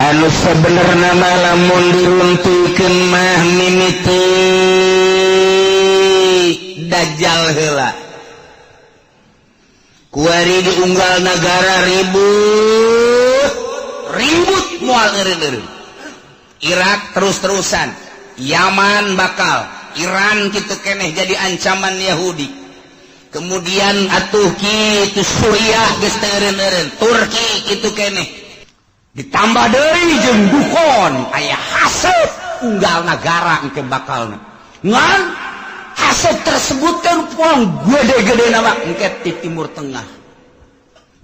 anu sebenarnya lamun diruntuikeun mah mimiti dajjal heula kuari diunggal negara ribut moal eureun Irak terus-terusan Yaman bakal Iran kitu keneh jadi ancaman Yahudi kemudian atuh kitu Suriah geus teu eureun Turki kitu keneh ditambah deui jeung dukon aya haseup unggal negara engke bakalna ngan haseup tersebut kan poang gede-gede nama engke di Timur Tengah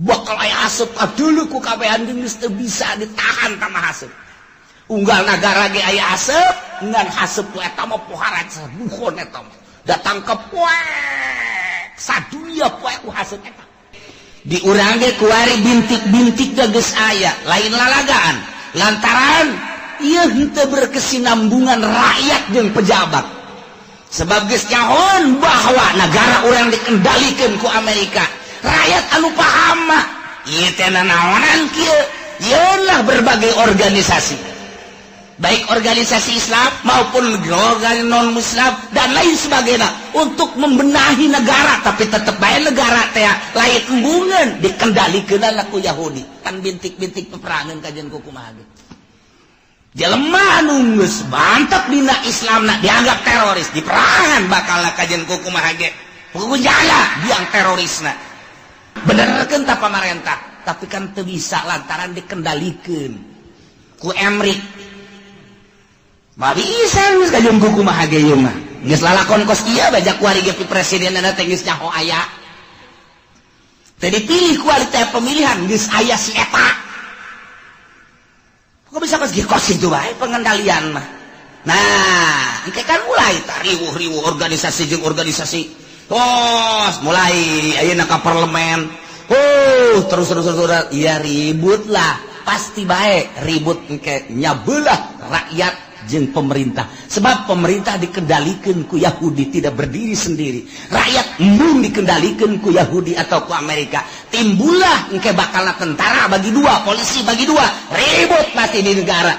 bakal aya haseup dulu ku kabehan geus teu bisa ditahan tama haseup unggal negara ge aya haseup ngan haseup eta mah poharan dukon eta mah datang ke poek sadunia poek ku haseup eta di urang ge kuari bintik-bintik geus aya lain lalagaan lantaran ieu henteu berkesinambungan rakyat jeung pejabat sebab geus nyahoan bahwa negara urang dikendalikeun ku Amerika rakyat anu paham mah ieu teh naonan kieu yeunlah berbagai organisasi baik organisasi Islam maupun organisasi non-Muslim dan lain sebagainya untuk membenahi negara tapi tetap bae negara teh lain embungeun dikendalikeun ku Yahudi kan bintik-bintik peperangan kajian kumaha ge jelema anu geus mantep dina Islamna dianggap teroris di perangan bakalna kajian kumaha ge pokoknya biang terorisna benerkeun ta pamarentah tapi kan teu bisa lantaran dikendalikeun ku Emrik Babi bisa geus kajung kumaha ge ieu mah geus lalakon kos ieu bajak kuari ge presidenna teh geus nyaho aya teu dipilih ku ari teh pemilihan geus aya si eta kok bisa kos ge kos itu bae pengendalian mah nah engke kan mulai riweuh-riweuh organisasi jeung organisasi tos mulai ayeuna ka parlemen terus iya ribut lah pasti bae ribut engke nyabelah rakyat jeung pemerintah sebab pemerintah dikendalikan ku Yahudi tidak berdiri sendiri rakyat embung dikendalikan ku Yahudi atau ku Amerika timbullah engke bakalna tentara bagi dua polisi bagi dua ribut pasti di negara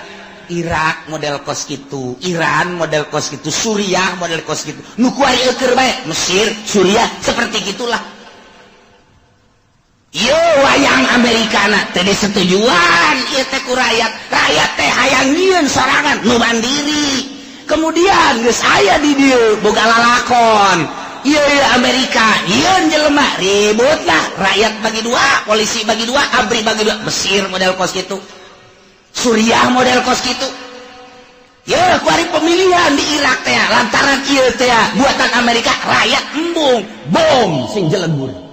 Irak model kos kitu Iran model kos kitu Suriah model kos kitu nu kuari eukeur bae Mesir Suriah seperti gitulah yo wayang Amerikana teh disetujuan ieu teh ku rakyat teh hayang nyieun sorangan nu mandiri kemudian geus aya di dieu boga lalakon ieu Amerika nyieun jelema ributlah rakyat bagi dua polisi bagi dua abri bagi dua Mesir model kos kitu Suriah model kos kitu yo kuari pemilihan di Irak teh lantaran ieu teh buatan Amerika rakyat embung bom sing jelebur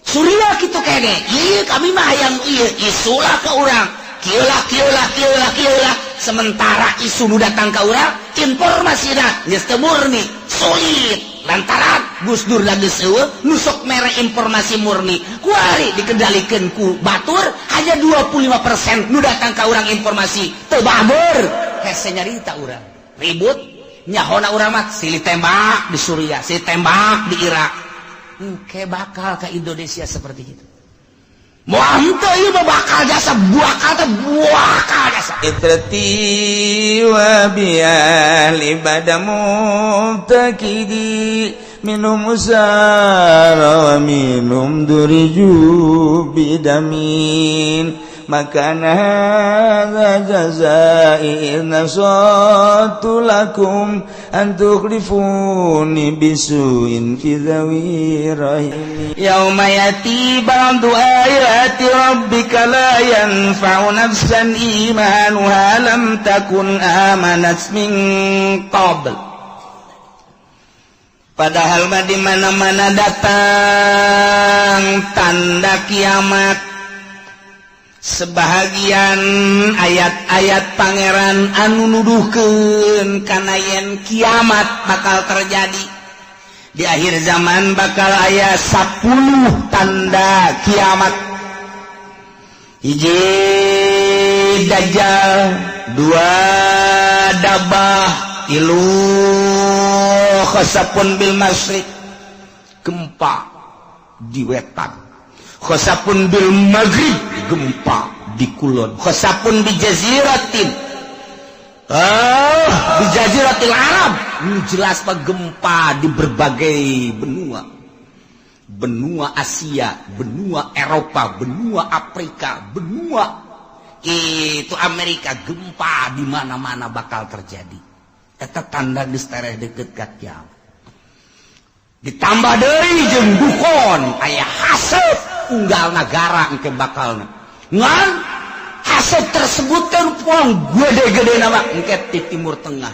Suriah kitu kene ieu kami mah hayang ieu isulah ke urang kieulah sementara isu nu datang ka urang informasina geus teu murni sulit lantaran Gus Dur geus eueuh nu sok mere informasi murni kuari dikendalikeun ku batur hanya 25% nu datang ka urang informasi teu baber hese nyarita urang ribut nyahona urang mah silih tembak di Suriah silih tembak di Irak engke bakal ke Indonesia seperti itu moal henteu ieu mah bakal jasa buakal jasa itrati wa bial ibadamu takidi minum usara wa minum duriju bidamin makana hadza jazai nasatu lakum an tukhlifuni bisuin fi dhawi rahim yauma yati ba'du ayati rabbika la yanfa'u nafsan imanuha lam takun amanat min qabl padahal mah di mana-mana datang tanda kiamat sebahagian ayat-ayat pangeran anu nuduhkeun kana yen kiamat bakal terjadi di akhir zaman bakal aya 10 tanda kiamat hiji dajjal dua dabah tilu khasapun bil masyriq gempa di wetan khasapun bil maghrib gempa di kulon khosapun bi jaziratin di jaziratil Arab jelas gempa di berbagai benua Asia, benua Eropa, benua Afrika, benua itu Amerika, gempa di mana-mana bakal terjadi. Eta tanda geus tereh deukeut ka kiamat. Ditambah deui jeung dukon aya haseup unggal nagara engke bakalna. Ngan haseup tersebut kan poang gede-gede nama engke di Timur Tengah.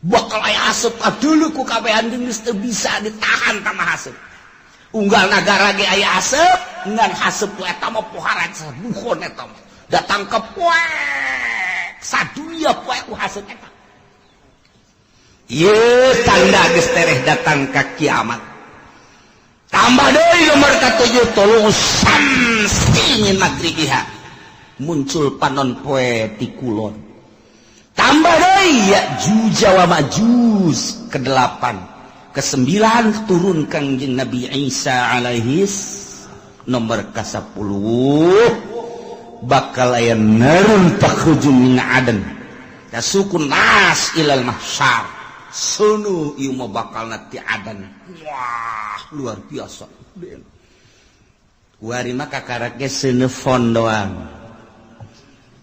Bakal aya haseup kadeuleu ku kabehan geus teu bisa ditahan tamah haseup. Unggal nagara ge aya haseup ngan haseup eta mah pohara dukon eta mah. Datang ke poek sadunia poek ku haseup eta. Ieu tanda geus tereh datang ka kiamat. Tambah deui nomor ka-7 tuluh samsi min magribiha. Muncul panon poe ti kulon. Tambah deui Ya'juj wa Ma'juj ke-8. Ke-9 turun Kangjeng Nabi Isa alaihis nomor ka-10 bakal aya narun takhruju min adan. Tasukun nas ilal mahsyar. Sono ieu mah bakal nanti adan. Wah, luar biasa. Kuari mah kakarake seuneu fon doang.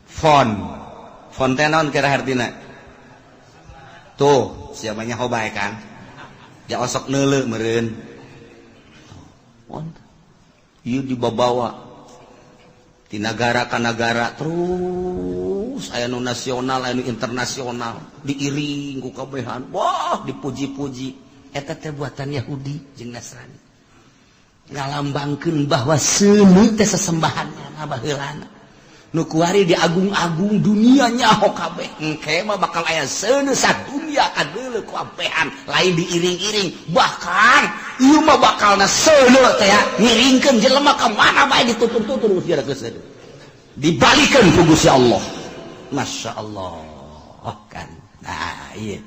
Fon teh naon kira hartina? Tuh, siapa nya hobae kan? Ya osok neuleu meureun. Ieu dibawa di negara ka negara terus aya nu nasional aya nu internasional diiring ku kabehan wah dipuji-puji eta teh buatan Yahudi jeung Nasrani ngalambangkeun bahwa seuneu teh sesembahanna baheulana nu kuari diagung-agung dunia nyaho kabeh engke mah bakal aya seuneu sadunya kadeuleu ku kabehan lain diiring-iring bahkan ieu mah bakalna seuneu teh ngiringkeun jelema ka mana bae ditutur-tutur geus geus dibalikeun ku Gusti Allah. Masya Allah kan. Nah iya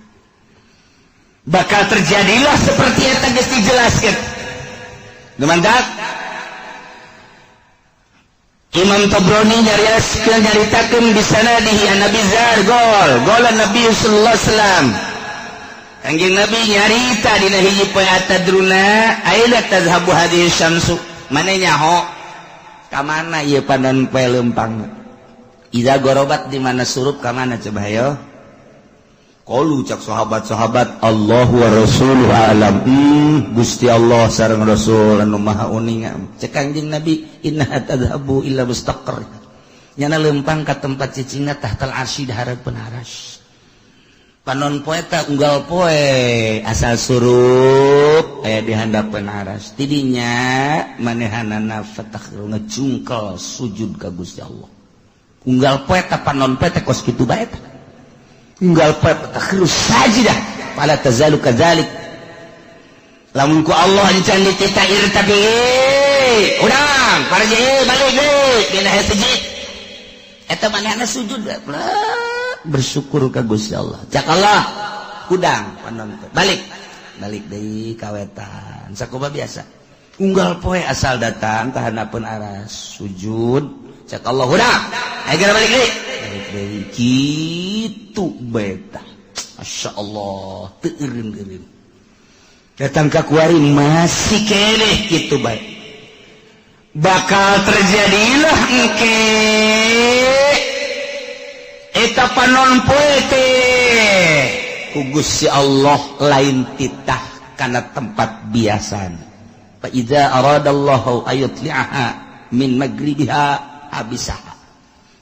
bakal terjadilah seperti yang geus dijelaskeun. Gemandak Imam Tabrani nyaritakeun di sanadihi an Nabi Zar qala Nabi sallallahu alaihi wasallam Kangjeng Nabi nyarita dina hiji poe atadruna aila tazhabu hadhihi syamsu mane nyaho ka mana ieu panon poe leumpang iza gorobat di mana surup ka mana coba hayo qalu cak sahabat-sahabat Allahu wa rasuluhu alam Gusti Allah sareng Rasul anu maha uning cek Kangjeng Nabi inna tadhabu illa mustaqar nyana leumpang ka tempat cicingna tahtal arsy dihareupeun aras panon poe ta unggal poe asal surup aya di handapeun aras tidinya manehanana fatakhiru ngejungkel sujud ka Gusti Allah unggal poe ta panon poe teh kos kitu bae ta unggal poe fatakhiru sajidah fala tazalu kadzalik lamun ku Allah encan dititair tapi urang parji balik deui dina hiji eta manehna sujud bersyukur ka Gusti Allah. Cak Allah udang panon balik deui kawetan. Sakumaha biasa. Unggal poe asal datang ka handapeun aras sujud. Cak Allah udang. Ayeuna balik deui. Balik deui kitu beta. Masyaallah teu eureun-eureun. Datang ka kuari masih keneh kitu bae. Bakal terjadilah engke eta panon poe teh ku Gusti Allah lain titah kana tempat biasan fa idza aradallahu ayutli'aha min magribiha abisaha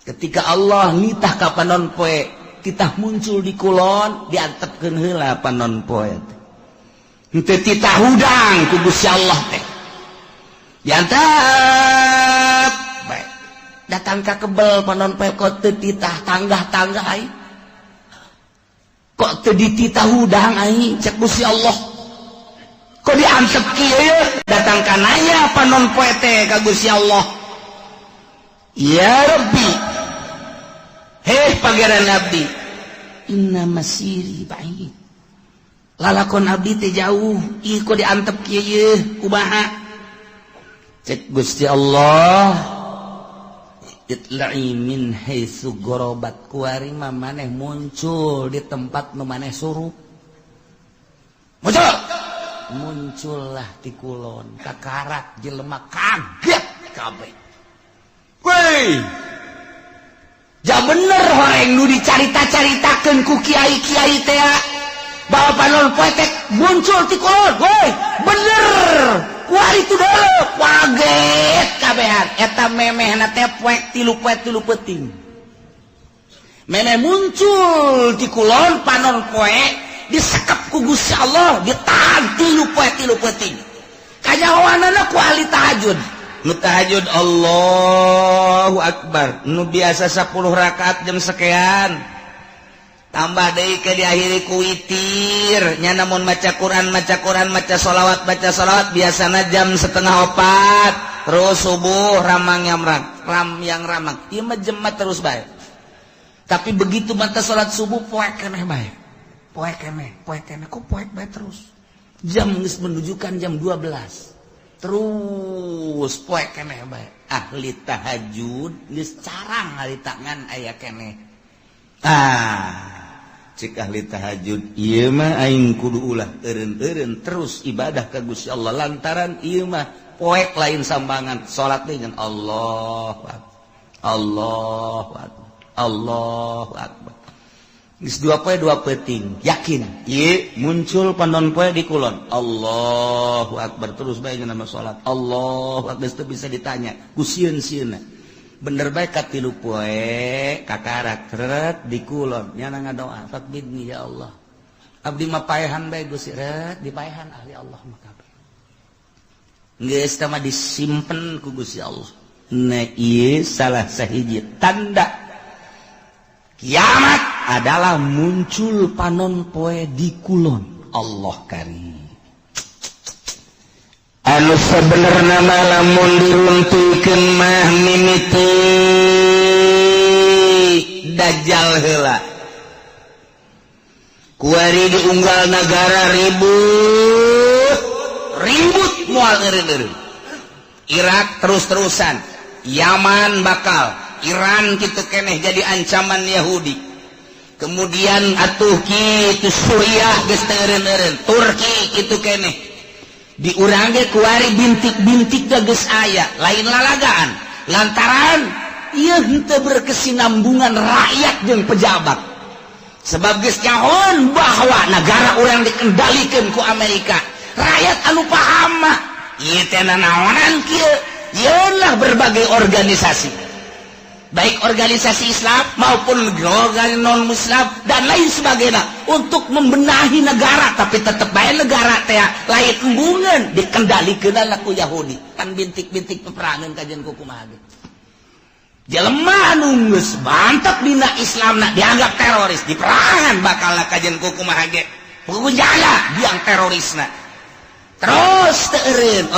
ketika Allah nitah ka panon poe titah muncul di kulon diantepkeun heula panon poe teh titah hudang ku Gusti Allah teh diantep datang ka kebel panon poe kok teu ditah tanggah-tanggah ai kok teu dititah hudang ai cek Gusti Allah kok diantep kieu datang ka nanya panon poe teh ka Gusti Allah ya Rabbi heh pangeran abdi inna masiri ba'id lalakon abdi teh jauh ieu kok diantep kieu kumaha cek Gusti Allah itla'i min haitsu gharabat kuari mah maneh muncul di tempat nu maneh surup muncullah ti kulon kakarak jelema kaget kabeh weh ja bener horeng nu dicarita-caritakeun ku kiai-kiai teh bahwa panon poe teh muncul ti kulon weh bener kuari itu dulu kaget kabehan eta memehna teh poe tilu peuting memeh muncul di kulon panon poe disekep ku Gusti Allah ditahan tilu peuting kanyawanana ku ahli tahajud nu tahajud Allahu Akbar nu biasa 10 rakaat jam sekian tambah deui ke diakhiri ku witir nya namun maca Quran maca sholawat biasana jam 3:30 terus subuh ramang ieu mah jemaat terus bae tapi begitu mata salat subuh poek keneh bae poek keneh ku poek bae terus jam geus menunjukkan jam 12 terus poek keneh bae ahli tahajud geus carang ahli tangan aya keneh cik ahli tahajud ieu mah aing kudu ulah eureun-eureun terus ibadah ka Gusti Allah lantaran ieu mah poek lain sambangan salat teh ngan Allahu Akbar geus dua peuting yakin ieu muncul panon poe di kulon Allahu Akbar terus bae nama salat Allahu Akbar teu bisa ditanya ku sieun-sieunna bener bae ka tilu poe kakarak teret di kulon nya ngadoa fakbidni ya Allah abdi mah paehan bae Gusti ret dipaehan ahli Allah mah kabeh geus teh mah disimpen ku Gusti Allah nah ieu salah sahiji tanda kiamat adalah muncul panon poe di kulon Allah karim anu sebenarnya mah lamun diruntuikeun mah mimiti dajjal heula kuari diunggal negara ribut moal eureun-eureun Irak terus-terusan Yaman bakal Iran kitu keneh jadi ancaman Yahudi kemudian atuh kitu Suriah geus teu eureun-eureun Turki kitu keneh diurang ge kuari bintik-bintik geus aya lain lalagaan lantaran ieu henteu berkesinambungan rakyat jeung pejabat sebab geus nyahoan bahwa negara urang dikendalikeun ku Amerika rakyat anu paham mah ieu teh naonan kieu ieunlah berbagai organisasi baik organisasi Islam maupun organisasi non-Muslim dan lain sebagainya untuk membenahi negara tapi tetap bae negara teh lain embungeun dikendalikeun ku Yahudi kan bintik-bintik peperangan kajian kumaha ge jelema anu geus mantep dina Islamna dianggap teroris diperangan bakal kajian kumaha ge punjala biang terorisna terus teureun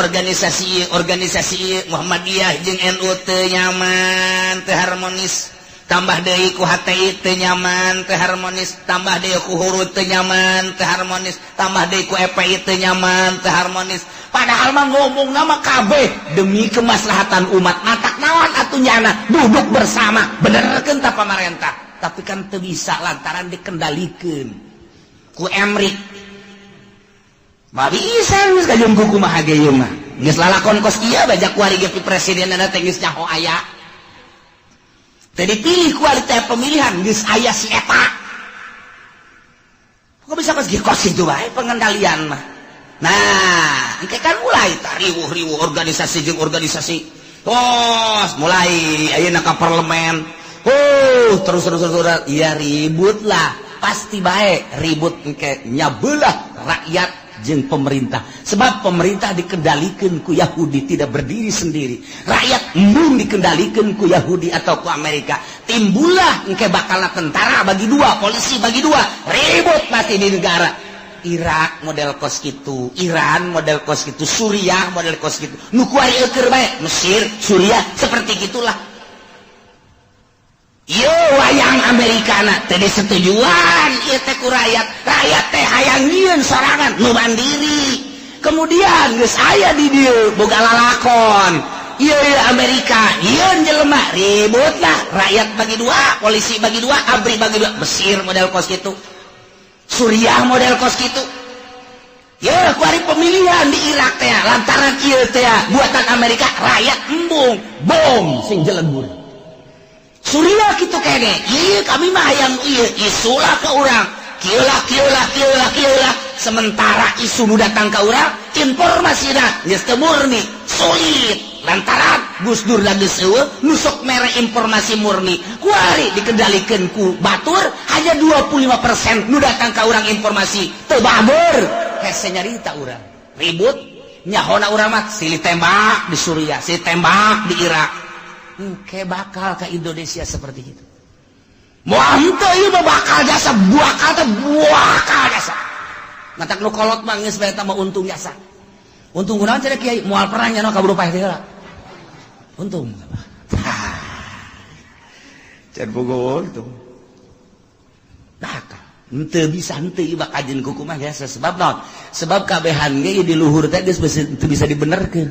organisasi Muhammadiyah jeung NU teu nyaman teu harmonis tambah deui ku HTI teu nyaman teu harmonis tambah deui ku Hurut teu nyaman teu harmonis tambah deui ku EPI teu nyaman teu harmonis padahal mah ngomongna mah kabeh demi kemaslahatan umat matak naon atuh nyana duduk bersama benerkeun ta pamarentah tapi kan teu bisa lantaran dikendalikeun ku Emrik mah bisa geus kajian kuku mah hage ieu mah geus lalakon kos ieu bajak kuari ge presidenna teh geus nyaho aya teh dipilih kuari teh pemilihan geus aya si eta kok bisa kos ge kos itu bae pengendalian mah nah engke kan mulai riwuh-riwuh organisasi jeung organisasi tos mulai ayeuna ka parlemen terus iya ribut lah pasti bae ribut engke nyabelah rakyat jeung pemerintah sebab pemerintah dikendalikan ku Yahudi tidak berdiri sendiri rakyat embung dikendalikan ku Yahudi atau ku Amerika timbullah engke bakalna tentara bagi dua polisi bagi dua ribut mati di negara Irak model kos kitu Iran model kos kitu Suriah model kos kitu nu kuari eukeur bae Mesir Suriah seperti gitulah ieu wayang Amerikana teh disetujuan ieu teh ku rakyat teh hayang nyieun sorangan nu mandiri kemudian geus aya di dieu boga lalakon iya Amerika, iya jelema ribut lah, rakyat bagi dua, polisi bagi dua, ABRI bagi dua. Mesir model kos gitu, Suriah model kos gitu. Ya kuari pemilihan di Irak teh lantaran ieu teh buatan Amerika, rakyat embung bom sing jelebur. Suriah gitu kene, iya kami mah hayang iya isulah ke urang, kieulah. Sementara isu nu datang ke urang, informasina geus teu murni, sulit. Lantaran Gus Dur lagi eueuh nusuk mere informasi murni. Kuari dikendalikeun ku batur hanya 25% nu datang ka urang informasi teu baber. Hese nyarita urang. Ribut nyahona urang mah silih tembak di Suriah, silih tembak di Irak. Engke bakal ka Indonesia seperti itu. Moal henteu ieu mah bakal jasa buakal jasa. Matak nu kolot mah geus bae eta mah untung jasa. Untung kunaon cenah Kiai? Moal perang nya ka Burupaeh teh heula. Untung. Can bogo untung. Bakal. Henteu bisa henteu ieu bakajeun kuku mah biasa sebab naon? Sebab kabehan ge di luhur teh geus teu bisa dibenerkeun.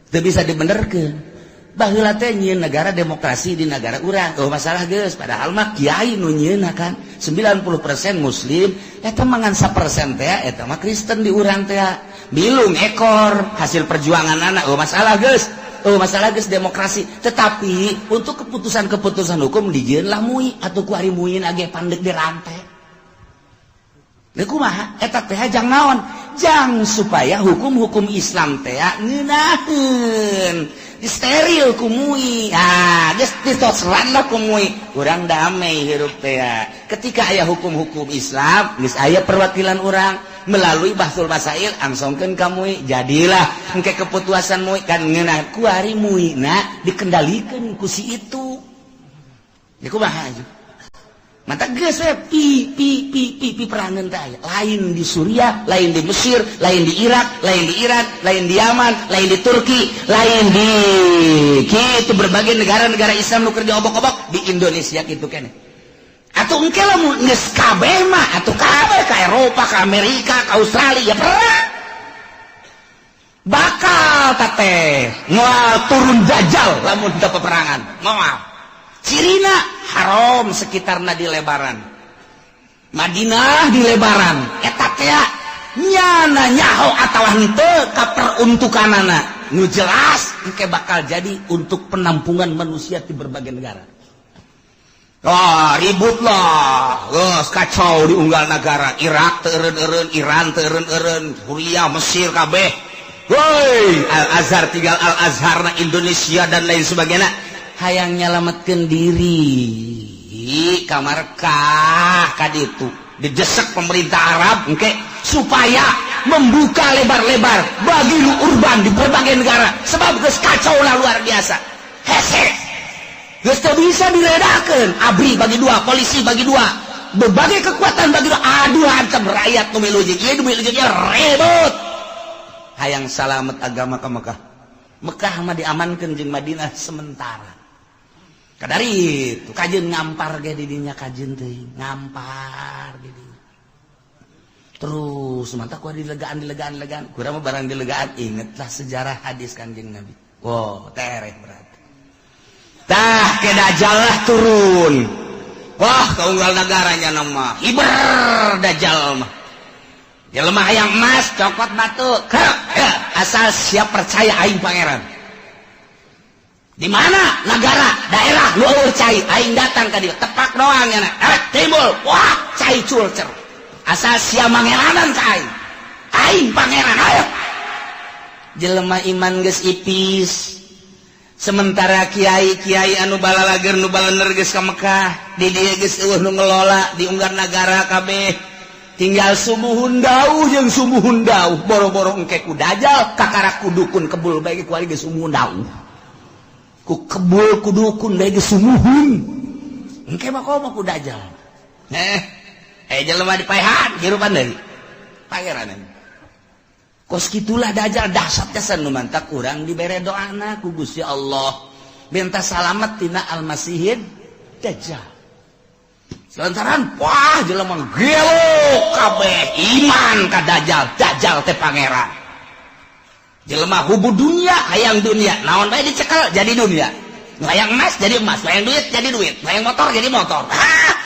Teu bisa dibenerkeun. Baheula teh nyieun negara demokrasi di negara urang. Oh masalah geus padahal mah kiai nu nyieunna kan 90% muslim, eta mangan 1% teh eta mah Kristen di urang teh. Bilung ekor hasil perjuangan anak. Oh masalah geus. Oh masalah geus demokrasi. Tetapi untuk keputusan hukum dijieun lah mui atuh ku ari muin age pandeg di rantai. Lha kumaha? Eta teh jang naon? Jang supaya hukum-hukum Islam teh ngeunaheun. Steril kumui, geus ditosran lah kumui. Urang damai hirup teh. Ketika aya hukum-hukum Islam, geus aya perwakilan urang melalui bahsul masail angsongkeun ka mui. Jadilah engke keputusan mui kan ngeunah ku ari muina dikendalikeun ku si itu. Ya kumaha atuh? Mata geus we perangan teh lain di Suriah, lain di Mesir, lain di Irak, lain di Iran, lain di Yaman, lain di Turki, lain di kitu berbagai negara-negara Islam nu keur diobok-obok di Indonesia kitu keneh. Atuh engke lamun geus kabeh mah atuh kabeh ka Eropa, ka Amerika, ka Australia perang. Bakal teh moal turun dajjal lamun teu peperangan. Moal. Cirina haram sekitarna di lebaran, Madinah di lebaran, eta teh nyana nyaho atawa henteu ka peruntukanana nu jelas engke bakal jadi untuk penampungan manusia di berbagai negara. Ribut lah, geus kacau di unggal negara, Irak teu eureun-eureun, Iran teu eureun-eureun, Suriah, Mesir kabeh. Woi, Al-Azhar tinggal Al-Azharna Indonesia dan lain sebagainya. Hayang nyalametkeun diri kamarkah kaditu didesak pemerintah Arab engke supaya membuka lebar-lebar bagi lu urban di berbagai negara sebab geus kacau lah luar biasa. Hese geus teu bisa diredakeun. ABRI bagi dua, polisi bagi dua, berbagai kekuatan bagi dua. Aduh hancam rakyat nu milu jeung ieu nu milu jeung ieu ribut. Hayang salamet agama ka Mekah. Mekah mah diamankeun jeung Madinah sementara. Kadari itu kajeun ngampar ge di dinya kajeun teh ngampar di dinya. Terus mantap ku dilegaan kurang mah barang dilegaan ingetlah sejarah hadis Kanjeng Nabi. Wow tereh berarti tah ke dajjal lah turun. Wah kaunggal negaranya nama hiber dajjal mah jelema hayang emas cokot batu asal siap percaya aing pangeran. Di mana negara daerah lu cai aing datang ka dieu tepak doang ya timbul wah cai culcer asal sia mangeranan ka aing pangeran ayo jelema iman geus ipis sementara kiai-kiai anu balalager nu balener geus ka Mekah di dieu geus eueuh nu ngelola di unggar nagara kabeh tinggal sumuhun dauh jeung sumuhun dauh boro-boro engke ku dajal kakara ku dukun kebul bae ku ari geus sumuhun dauh ku kebul ku dukun bae sumuhun engke mah komo ku dajal jelema dipaehan hirupan deui pangeran kos kitulah dajal dahsyat kesan nu mantap urang dibere doana ku Gusti Allah minta salamet tina al-masihid dajjal lantaran wah jelema gelo kabeh iman ka dajjal teh pangeran jelema hubu dunia hayang dunia naon bae dicekel jadi dunia hayang emas jadi emas hayang duit jadi duit hayang motor jadi motor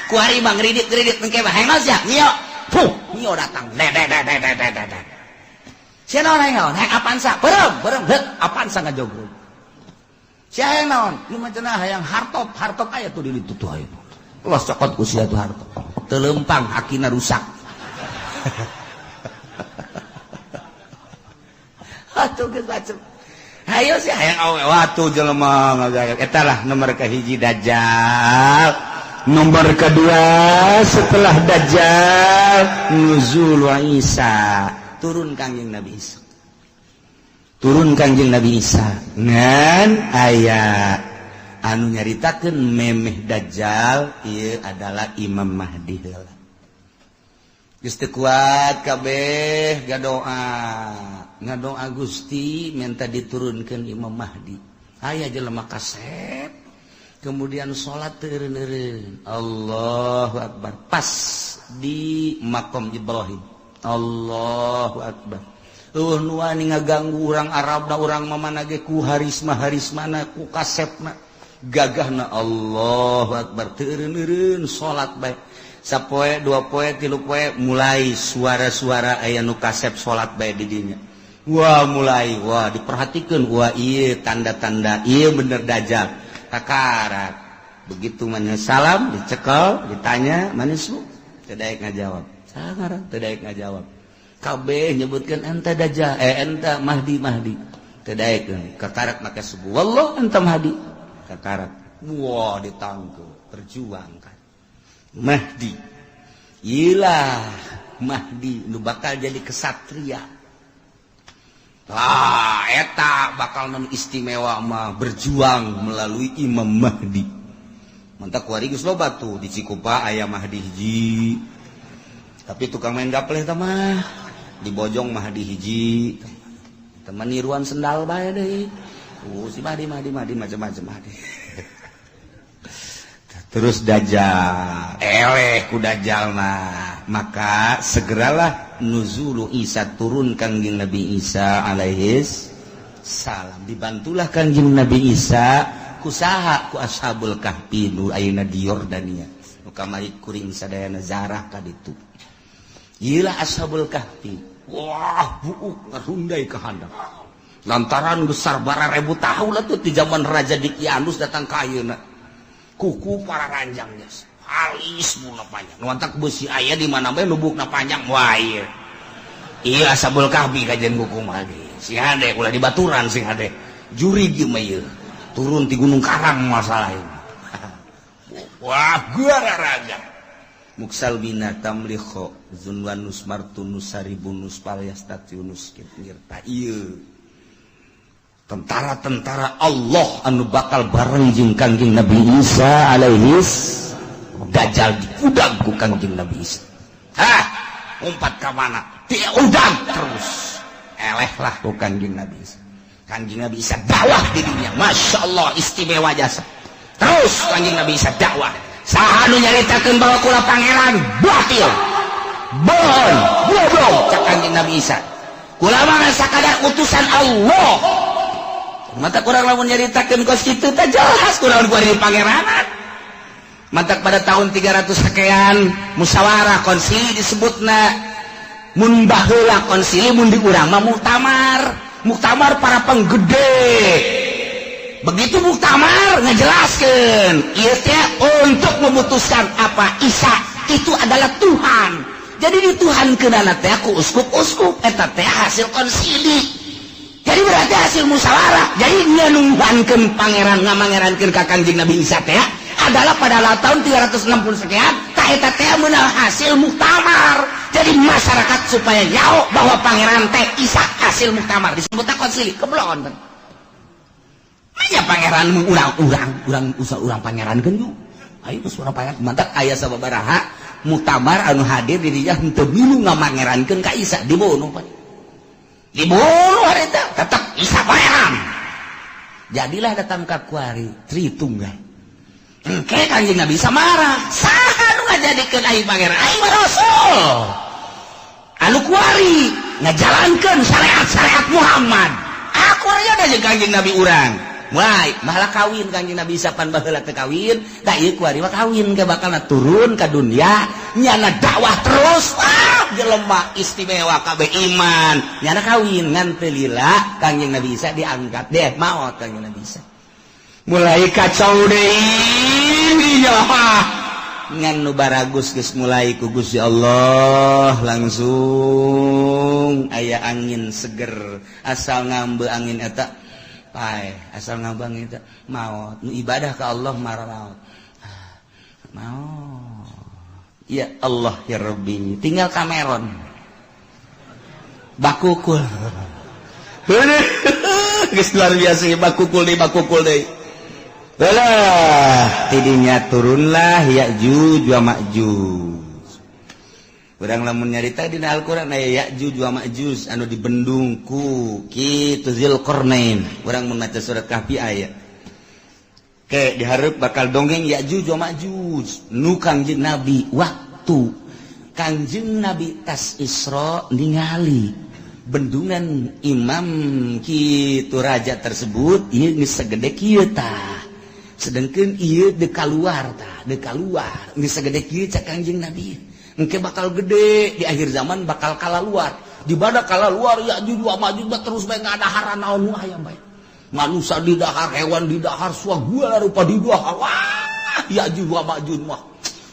ku hari mah ngridit engke mah hayang naon sia mio mio datang sia naon hayang Avanza berem heuk Avanza ngajogrog sia hayang naon ieu mah cenah hayang hartop aya tuh di ditu tuh aya los cokot ku sia tuh hartop teu leumpang hakina rusak atuh geus bacem hayo sih hayang awe watu jelema ngagayok eta lah nomor kahiji Dajjal nomor kedua setelah Dajjal nuzul Isa turun Kangjeng Nabi Isa ngan aya anu nyaritakeun memeh Dajjal ieu adalah Imam Mahdi heula geus teu kuat kabeh ngadoa Gusti minta diturunkeun Imam Mahdi aya jelema kasep kemudian salat teureun-eureun Allahu Akbar pas di maqam Ibrahim Allahu Akbar nu wani ngaganggu urang Arabna urang mamana ge ku harismana ku kasepna gagahna Allahu Akbar teureun-eureun salat bae sapoe dua poe tilu poe mulai suara-suara aya nu kasep salat bae di dinya mulai diperhatikan ieu tanda-tanda ieu bener Dajjal takarat begitu mana salam dicekel ditanya manismu teu daek ngajawab sangaran teu daek ngajawab kabeh nyebutkeun enta Dajjal enta Mahdi teu daek kakarat make subuh wallah enta Mahdi kakarat ditangkeu perjuangkan Mahdi ilah Mahdi nu bakal jadi kesatria eta bakal non istimewa mah berjuang melalui Imam Mahdi mantap kuari geus loba tuh di Cikupa aya Mahdi hiji tapi tukang main gapleh teh mah di Bojong Mahdi hiji teman niruan sendal bae deui si Mahdi macam-macam Mahdi terus Dajjal eleh ku Dajjal maka segeralah nuzulu Isa turun Kangjeng Nabi Isa alaihis salam dibantulah Kangjeng Nabi Isa kusaha ku ashabul kahfi nu ayeuna di Yordania nu kamari kuring sadayana zarah ka ditu ieu ashabul kahfi buuk ngarundai ka handap lantaran besar bara 1000 tahun lah tuh di zaman Raja Dikianus datang ka ayeuna kuku para ranjang geus alis muna panjang nuantak besi aya di mana bae lubukna panjang ieu ashabul kahfi kajian kuku mah si hade ulah di baturan sing hade juri ieu mah ieu turun di Gunung Karang masalah ieu gararaga muksal bina tamlikho zunwanus martunus saribunus palyastatunus kirta ieu tentara-tentara Allah anu bakal bareng jeung Kangjeng Nabi Isa alaihis Dajjal diudang ku Kangjeng Nabi Isa umpat ka mana dia udang terus eleh lah ku Kangjeng Nabi Isa Kangjeng Nabi Isa dakwah di dunia Masya Allah istimewa jasa terus Kangjeng Nabi Isa dakwah saha nu nyaritakeun bahwa kula pangeran batil bohong goblok cak Kangjeng Nabi Isa kula mah sakadar utusan Allah mata kurang lamun nyaritakeun kos kitu teh jelas kunaon ku ari pangeranan mata pada tahun 300 sekian musyawarah konsili disebutna mun baheula konsili mun di urang mah muktamar para penggede begitu muktamar ngejelaskeun ieu teh untuk memutuskan apa Isa itu adalah Tuhan jadi dituhankeunana teh ku uskup-uskup eta teh hasil konsili. Jadi berarti hasil musyawarah. Jadi nganunghankeun pangeran ngamangerankeun ka Kangjeng Nabi Isa teh adalah pada tahun 360 sekian tah eta teh meunang hasil muktamar. Jadi masyarakat supaya nyaho bahwa pangeran teh Isa hasil muktamar disebutna konsili keblon. Aya pangeran urang pangerankeun yuk. Ayo geus urang pangeran mantap aya sababaraha muktamar anu hadir di dinya henteu milu ngamangerankeun ka Isa dibunuh pan. Dibunuh hari itu tetap Isa pangeran jadilah datang ke kuari Tritunggal engke Kangjeng Nabi Isa marah saha nu ngajadikeun aing pangeran aing mah rasul anu kuari ngajalankeun syariat Muhammad aku aja jeung Kangjeng Nabi urang mulai malah kawin Kangjeng Nabi sapan baheula teu kawin da ieu kuari mah kawin ke bakalna turun ka dunia nyana dakwah terus jelema istimewa kabeh iman nyana kawin ngan teu lila Kangjeng Nabi Isa diangkat deh maot Kangjeng Nabi Isa mulai kacau deui ngan nu baragus geus mulai ku Gusti Allah langsung aya angin seger asal ngambe angin eta pae asal ngambe angin eta maot nu ibadah ka Allah maut ya Allah ya Rabbi tinggal Cameron bakukul geus luar biasa bakukul deui Belah, tidinya turunlah Ya'juj wa Ma'juj. Urang lamun nyarita dina Al-Qur'an aya Ya'juj wa Ma'juj anu dibendung ku kitu Zulkarnain. Urang mun maca surat Kahfi aya. Ke dihareup bakal dongeng Ya'juj wa Ma'juj nu Kangjeng Nabi waktu Kangjeng Nabi tas Isra ningali bendungan imam kitu raja tersebut ieu geus sagede kieu tah. Sedangkan iya dekaluar geus sagede kieu cak Kangjeng Nabi engke bakal gede di akhir zaman bakal kalaluar di bada kalaluar Ya'juj wa Ma'juj terus bae ngadaharan naon nu aya bae manusia di dahar hewan di dahar suagua rupa di dahar wah Ya'juj wa Ma'juj mah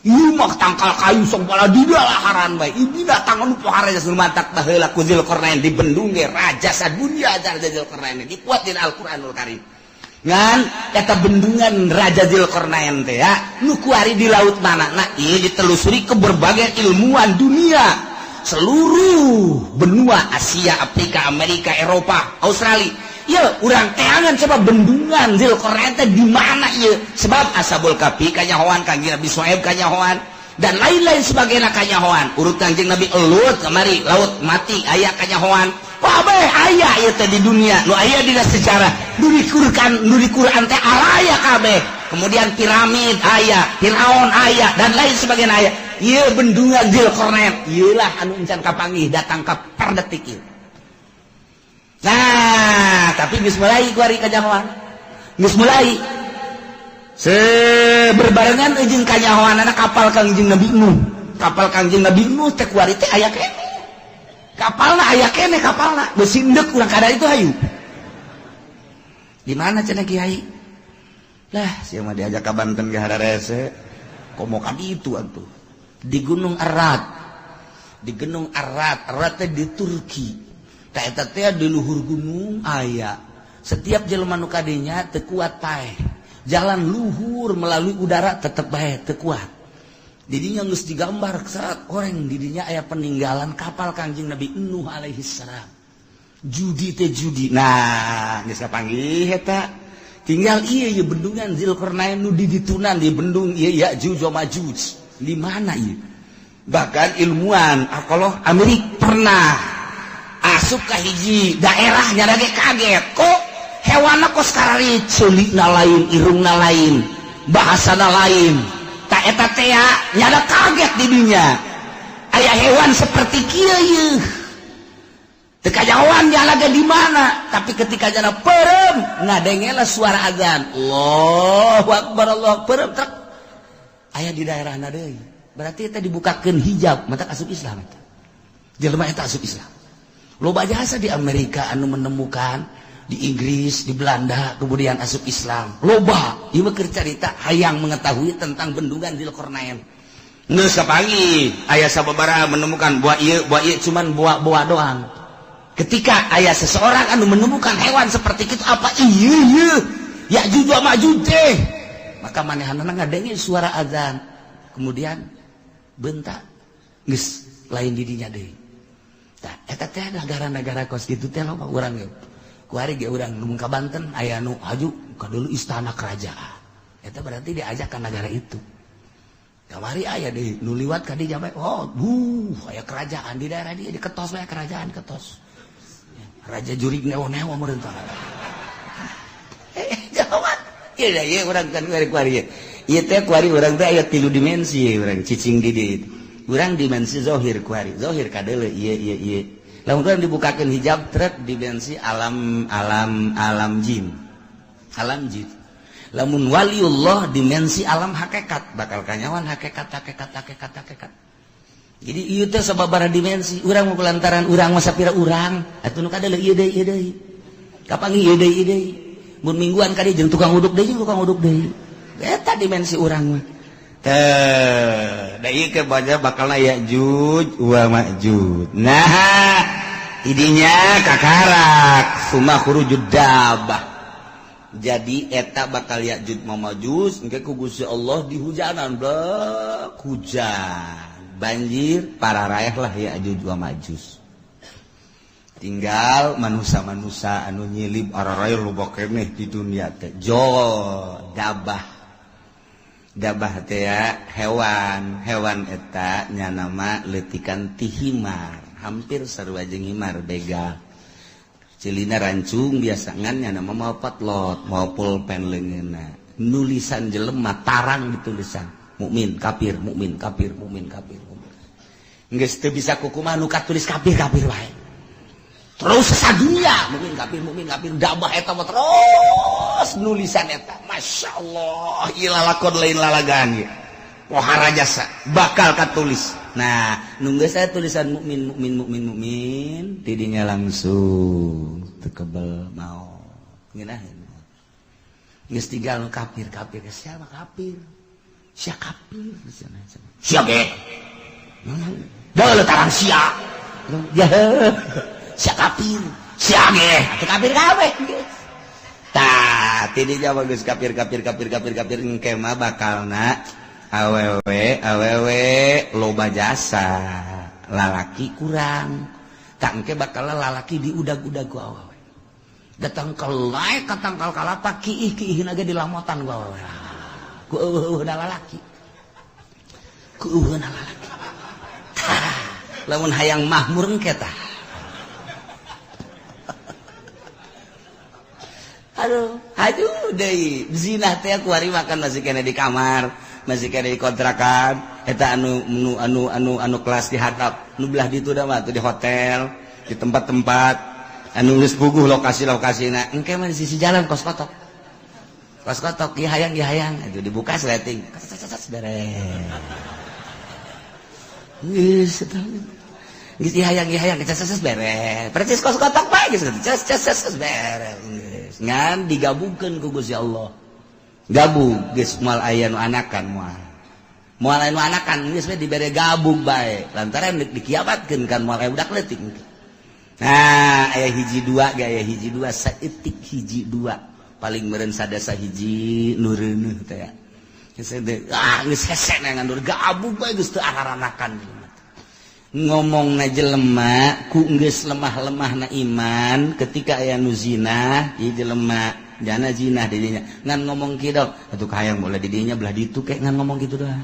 ieu mah tangkal kayu sok bala di daharan bae ieu datang anu pohara raja sumantak baheula ku Zulkarnain di bendung ge raja sadunya Raja Zulkarnain dipuat dina Al-Qur'anul Karim ngan eta bendungan Raja Zulkarnain teh ya nu kuari di laut mana nah ieu ditelusuri ke berbagai ilmuwan dunia seluruh benua Asia Afrika Amerika Eropa Australia ya urang teangan coba bendungan Zulkarnain teh di mana ieu sebab Ashabul Kahfi kanyahoan Kangjeng Nabi Syuaib kanyahoan dan lain-lain sebagainya kanyahoan urut Kangjeng Nabi Elut kemari laut mati aya kanyahoan kabeh aya ieu teh di dunia nu aya dina sejarah nu di Quran teh aya kabeh kemudian piramid aya Firaun aya dan lain sebagainya aya ieu bendungan Zulkarnain ieu lah anu encan kapanggih datang ka per detik ieu nah tapi geus mulai kuari kanyahoan geus mulai berbarengan jeung kanyahoanana kapal Kangjeng Nabi Nuh teh kuari teh aya keneh kapalna aya keneh kapalna besindek urang kada itu hayu di mana cenah Kiai lah sia mah diajak ka Banten ge hararese komo ka ditu atuh di Gunung Arad teh di Turki ta eta teh di luhur gunung aya setiap jelema nu kadinya teu kuat paeh jalan luhur melalui udara tetep bae teu kuat didinya geus digambar saat orang didinya aya peninggalan kapal Kangjeng Nabi Nuh alaihi salam judi nah geus kapanggih eta tinggal ieu bendungan Zulkarnain nu diditunan di bendung ieu Ya'juj wa Ma'juj di mana ieu bahkan ilmuwan kalau Amerika pernah asup ka hiji daerah nya ge kaget kok hewanna kos karari ceulina lain irungna lain bahasana lain tak eta teh nyada kaget di dunia aya hewan seperti kieu yeuh teu kajawan jalaga di mana tapi ketika jana perem ngadengela suara azan Allahu akbar trek aya di daerahna deui berarti eta dibukakeun hijab mata asup Islam eta jelema eta asup Islam loba jasa di Amerika anu menemukan di Inggris, di Belanda, kemudian asup Islam. Loba, ieu keur carita hayang mengetahui tentang bendungan Zulkarnain. Geus kapanggih aya sababaraha menemukan buah ieu cuman buah doang. Ketika aya seseorang anu menemukan hewan seperti itu apa ieu Ya'juj wa Ma'juj teh. Maka manehanna ngadenge suara azan. Kemudian bentak geus lain di dinya deui. Tah eta teh negara-negara kos kitu teh loba urang ge. Kuari ge urang nu ka Banten aya nu haju ka dulu istana kerajaan eta berarti diajak ka negara itu kamari aya deui nu liwat ka dinya bae aya kerajaan di daerah dia diketos bae kerajaan ketos raja jurig newo-newo meureun tah jawab ieu urang kan kuari ieu teh kuari urang teh aya 3 dimensi urang cicing di dieu urang dimensi zahir kuari zahir ka deuleu ieu lamun dibukakeun hijab trek dimensi alam jin. Alam jin. Lamun waliullah dimensi alam hakikat, bakal kanyawan hakikat. Jadi ieu teh sababaraha dimensi, urang mah lantaran urang mah sapira urang, atuh nu kada ieu deui. Kapanggih ieu deui. Mun mingguan ka dieu jeung tukang uduk deui. Eta dimensi urang mah. Da ieu ke baca bakalna Ya'juj wa Ma'juj. Nah, idinya kakarak summa khurujud dabbah. Jadi eta bakal Ya'juj wa Ma'juj engke ku Gusti Allah dihujanan blek hujan. Banjir pararaeh lah Ya'juj wa Ma'juj. Tinggal manusia-manusia anu nyilib araraeh loba keneh di dunia teh. Dabah teh ya hewan eta nya nama letikan ti himar, hampir sarua jeung himar begal. Cilina rancung biasangan nya nama mau patlot, mau pulpen leungeunna. Nulisan jelema tarang ditulisan mukmin kafir. Geus teu bisa kukumaha nu katulis kafir wae. Terus sadunya mukmin kafir dabah eta mah terus nulisan eta masyaallah ieu lalakon lain lalagan ieu pohara jasa bakal katulis. Nah nu geus aya tulisan mukmin tidinya langsung teu kebel mau ngeunaheun geus tinggal nu kafir sia mah kafir sia ge da tarang sia ya sia kafir sia ge atuh kafir kabeh tah tidinya bagus kafir engke mah bakalna awewe loba jasa lalaki kurang tak engke bakalna lalaki diudag-udag ku awewe datang kelai katangkal kalapa kiih-kiihna ge dilamotan ku awewe ku eueuhna lalaki lamun hayang mahmur engke tah. Aduh deui zina teh kuari makan masih kena di kamar, masih kena di kontrakan, eta anu kelas di hatap, nu belah ditu da mah tuh di hotel, di tempat-tempat anu geus puguh lokasi-lokasina, engke mah di sisi jalan kos kotok. Ieu hayang, itu dibuka sleting. Beres. Geus geus hayang beres. Percis kos kotok bae geus beres. Ngan digabungkeun ku Gusti Allah. Gabung geus moal aya nu anakan moal aya nu anakan geus we dibere gabung bae. Lantaran dikiamatkeun kan moal aya budak leutik. Nah, aya hiji dua saeutik hiji dua. Paling meureun sadasa hiji nu reuneuh teh ya. Geus hese ngandur gabung bae geus teu aranakan. Ngomongna jelema ku geus lemah-lemahna iman ketika aya nu zina ieu jelema jana zina di dinya ngan ngomong kieu atuh hayang boleh di dinya belah ditu ke ngan ngomong kitu doang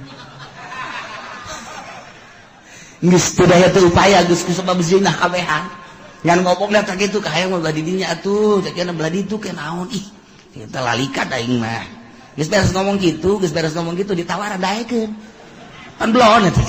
geus teu daya teu upaya geus ku sabab zina kabehan ngan ngomongna teh kitu hayang belah di dinya atuh ceukna belah ditu ke naon ih kita lalikat aing mah geus beres ngomong kitu ditawar daekeun pan blon eta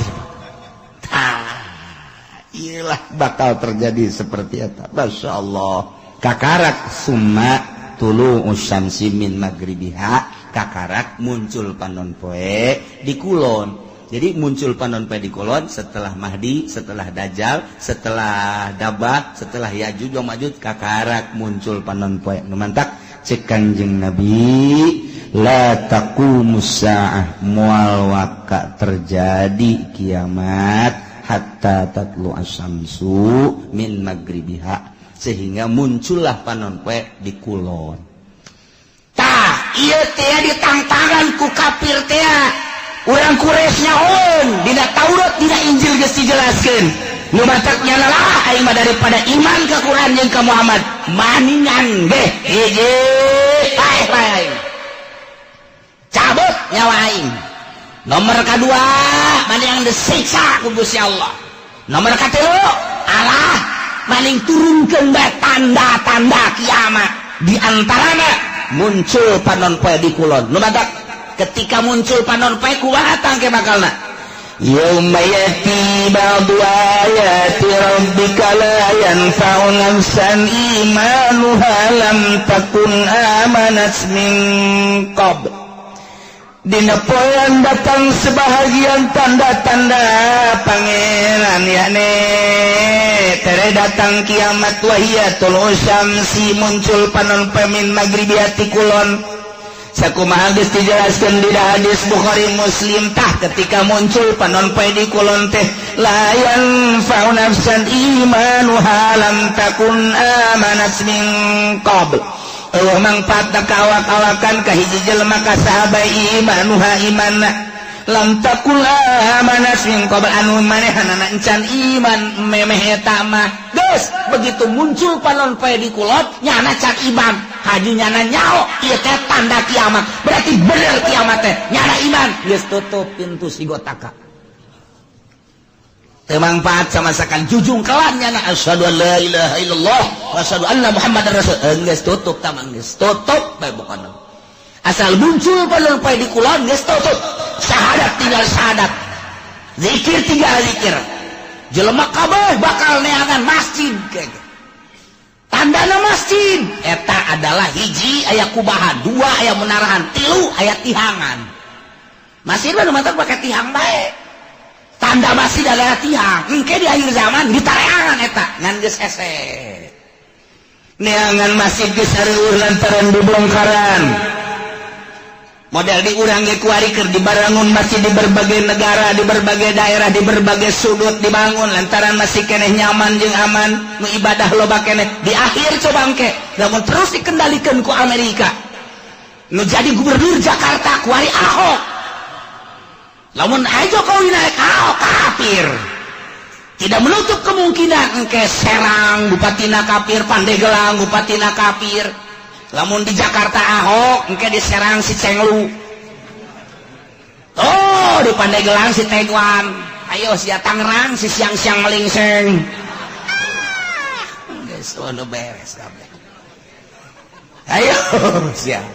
iyalah bakal terjadi seperti itu. Masya Allah. Kakarak summa tulu usyamsi min magribiha. Kakarak muncul panon poe di kulon. Jadi muncul panon poe di kulon setelah Mahdi, setelah Dajjal, setelah Dabah, setelah Ya'juj wa Ma'juj. Kakarak muncul panon poe. Numantak cek Kanjeng Nabi. La taqumus sa'ah mual waka terjadi kiamat. Hatta tatlu asyamsu min magribiha sehingga muncullah panon poe di kulon. Tah, ieu teh ditangtangan ku kafir teh. Urang Quraisy nyaon dina Taurat dina Injil geus dijelaskeun. Nu matak nyana lah aing mah daripada iman ka Quran jeung ka Muhammad. Maningan ge hiji bae. Cabut nyawa aing. Nomor kedua, mana yang disiksa ku Gusti Allah. Nomor katilu, Allah maning turunkeun bae tanda-tanda kiamat. Di antarana muncul panon poe di kulon. Nu badak ketika muncul panon poe kumaha tangke bakalna? yauma yati ba'du ayati rabbika la yanfa'u nafsan imanuha lam takun amanat min qabl. Dina poean datang sebahagian tanda-tanda pangeran yakni tere datang kiamat wahiyatul syamsi muncul panon pemin maghribiati kulon sakumaha geus dijelaskeun di hadis Bukhari Muslim tah ketika muncul panon poe di kulon teh la yanfa'u nafsan imanuha lam takun amanat min qabl. Mangpat awak-awakan kahiji jelema ka sahabat imanuha imanna lam takul amanat min qabl anu manehanana encan iman memeh eta mah geus begitu muncul panon poe di kulot nyana can iman haji nyana nyao ieu teh tanda kiamat berarti bener kiamat teh nyana iman geus tutup pintu sigotaka teu mangpaat samasakan jujung kelan nyana asyhadu an la ilaha illallah wa asyhadu anna muhammadar rasul geus tutup tamang geus tutup bae bukan asal muncul panon poe di kulon geus tutup syahadat tinggal syahadat zikir tinggal zikir jelema kabeh bakal neangan masjid tandana masjid eta adalah hiji aya kubahan dua aya menarahan tilu aya tihangan masjid mah nu matak pake tihang bae tanda masjid adalah tihang engke di akhir zaman ditareangan eta ngan geus ese neangan masjid geus sareueur lantaran dibongkaran model di urang ge kuari keur dibangun masjid di berbagai negara di berbagai daerah di berbagai sudut dibangun lantaran masih keneh nyaman jeung aman nu ibadah loba keneh di akhir coba engke lamun terus dikendalikeun ku Amerika nu jadi gubernur Jakarta kuari Ahok lamun aya Jokowi naik Ahok kafir tidak menutup kemungkinan engke Serang bupatina kafir Pandeglang bupatina kafir lamun di Jakarta Ahok engke di Serang si Cenglu oh di Pandeglang si Tegwan ayo si Tangerang si siang-siang melingseng geus ono beres kabeh ayo siang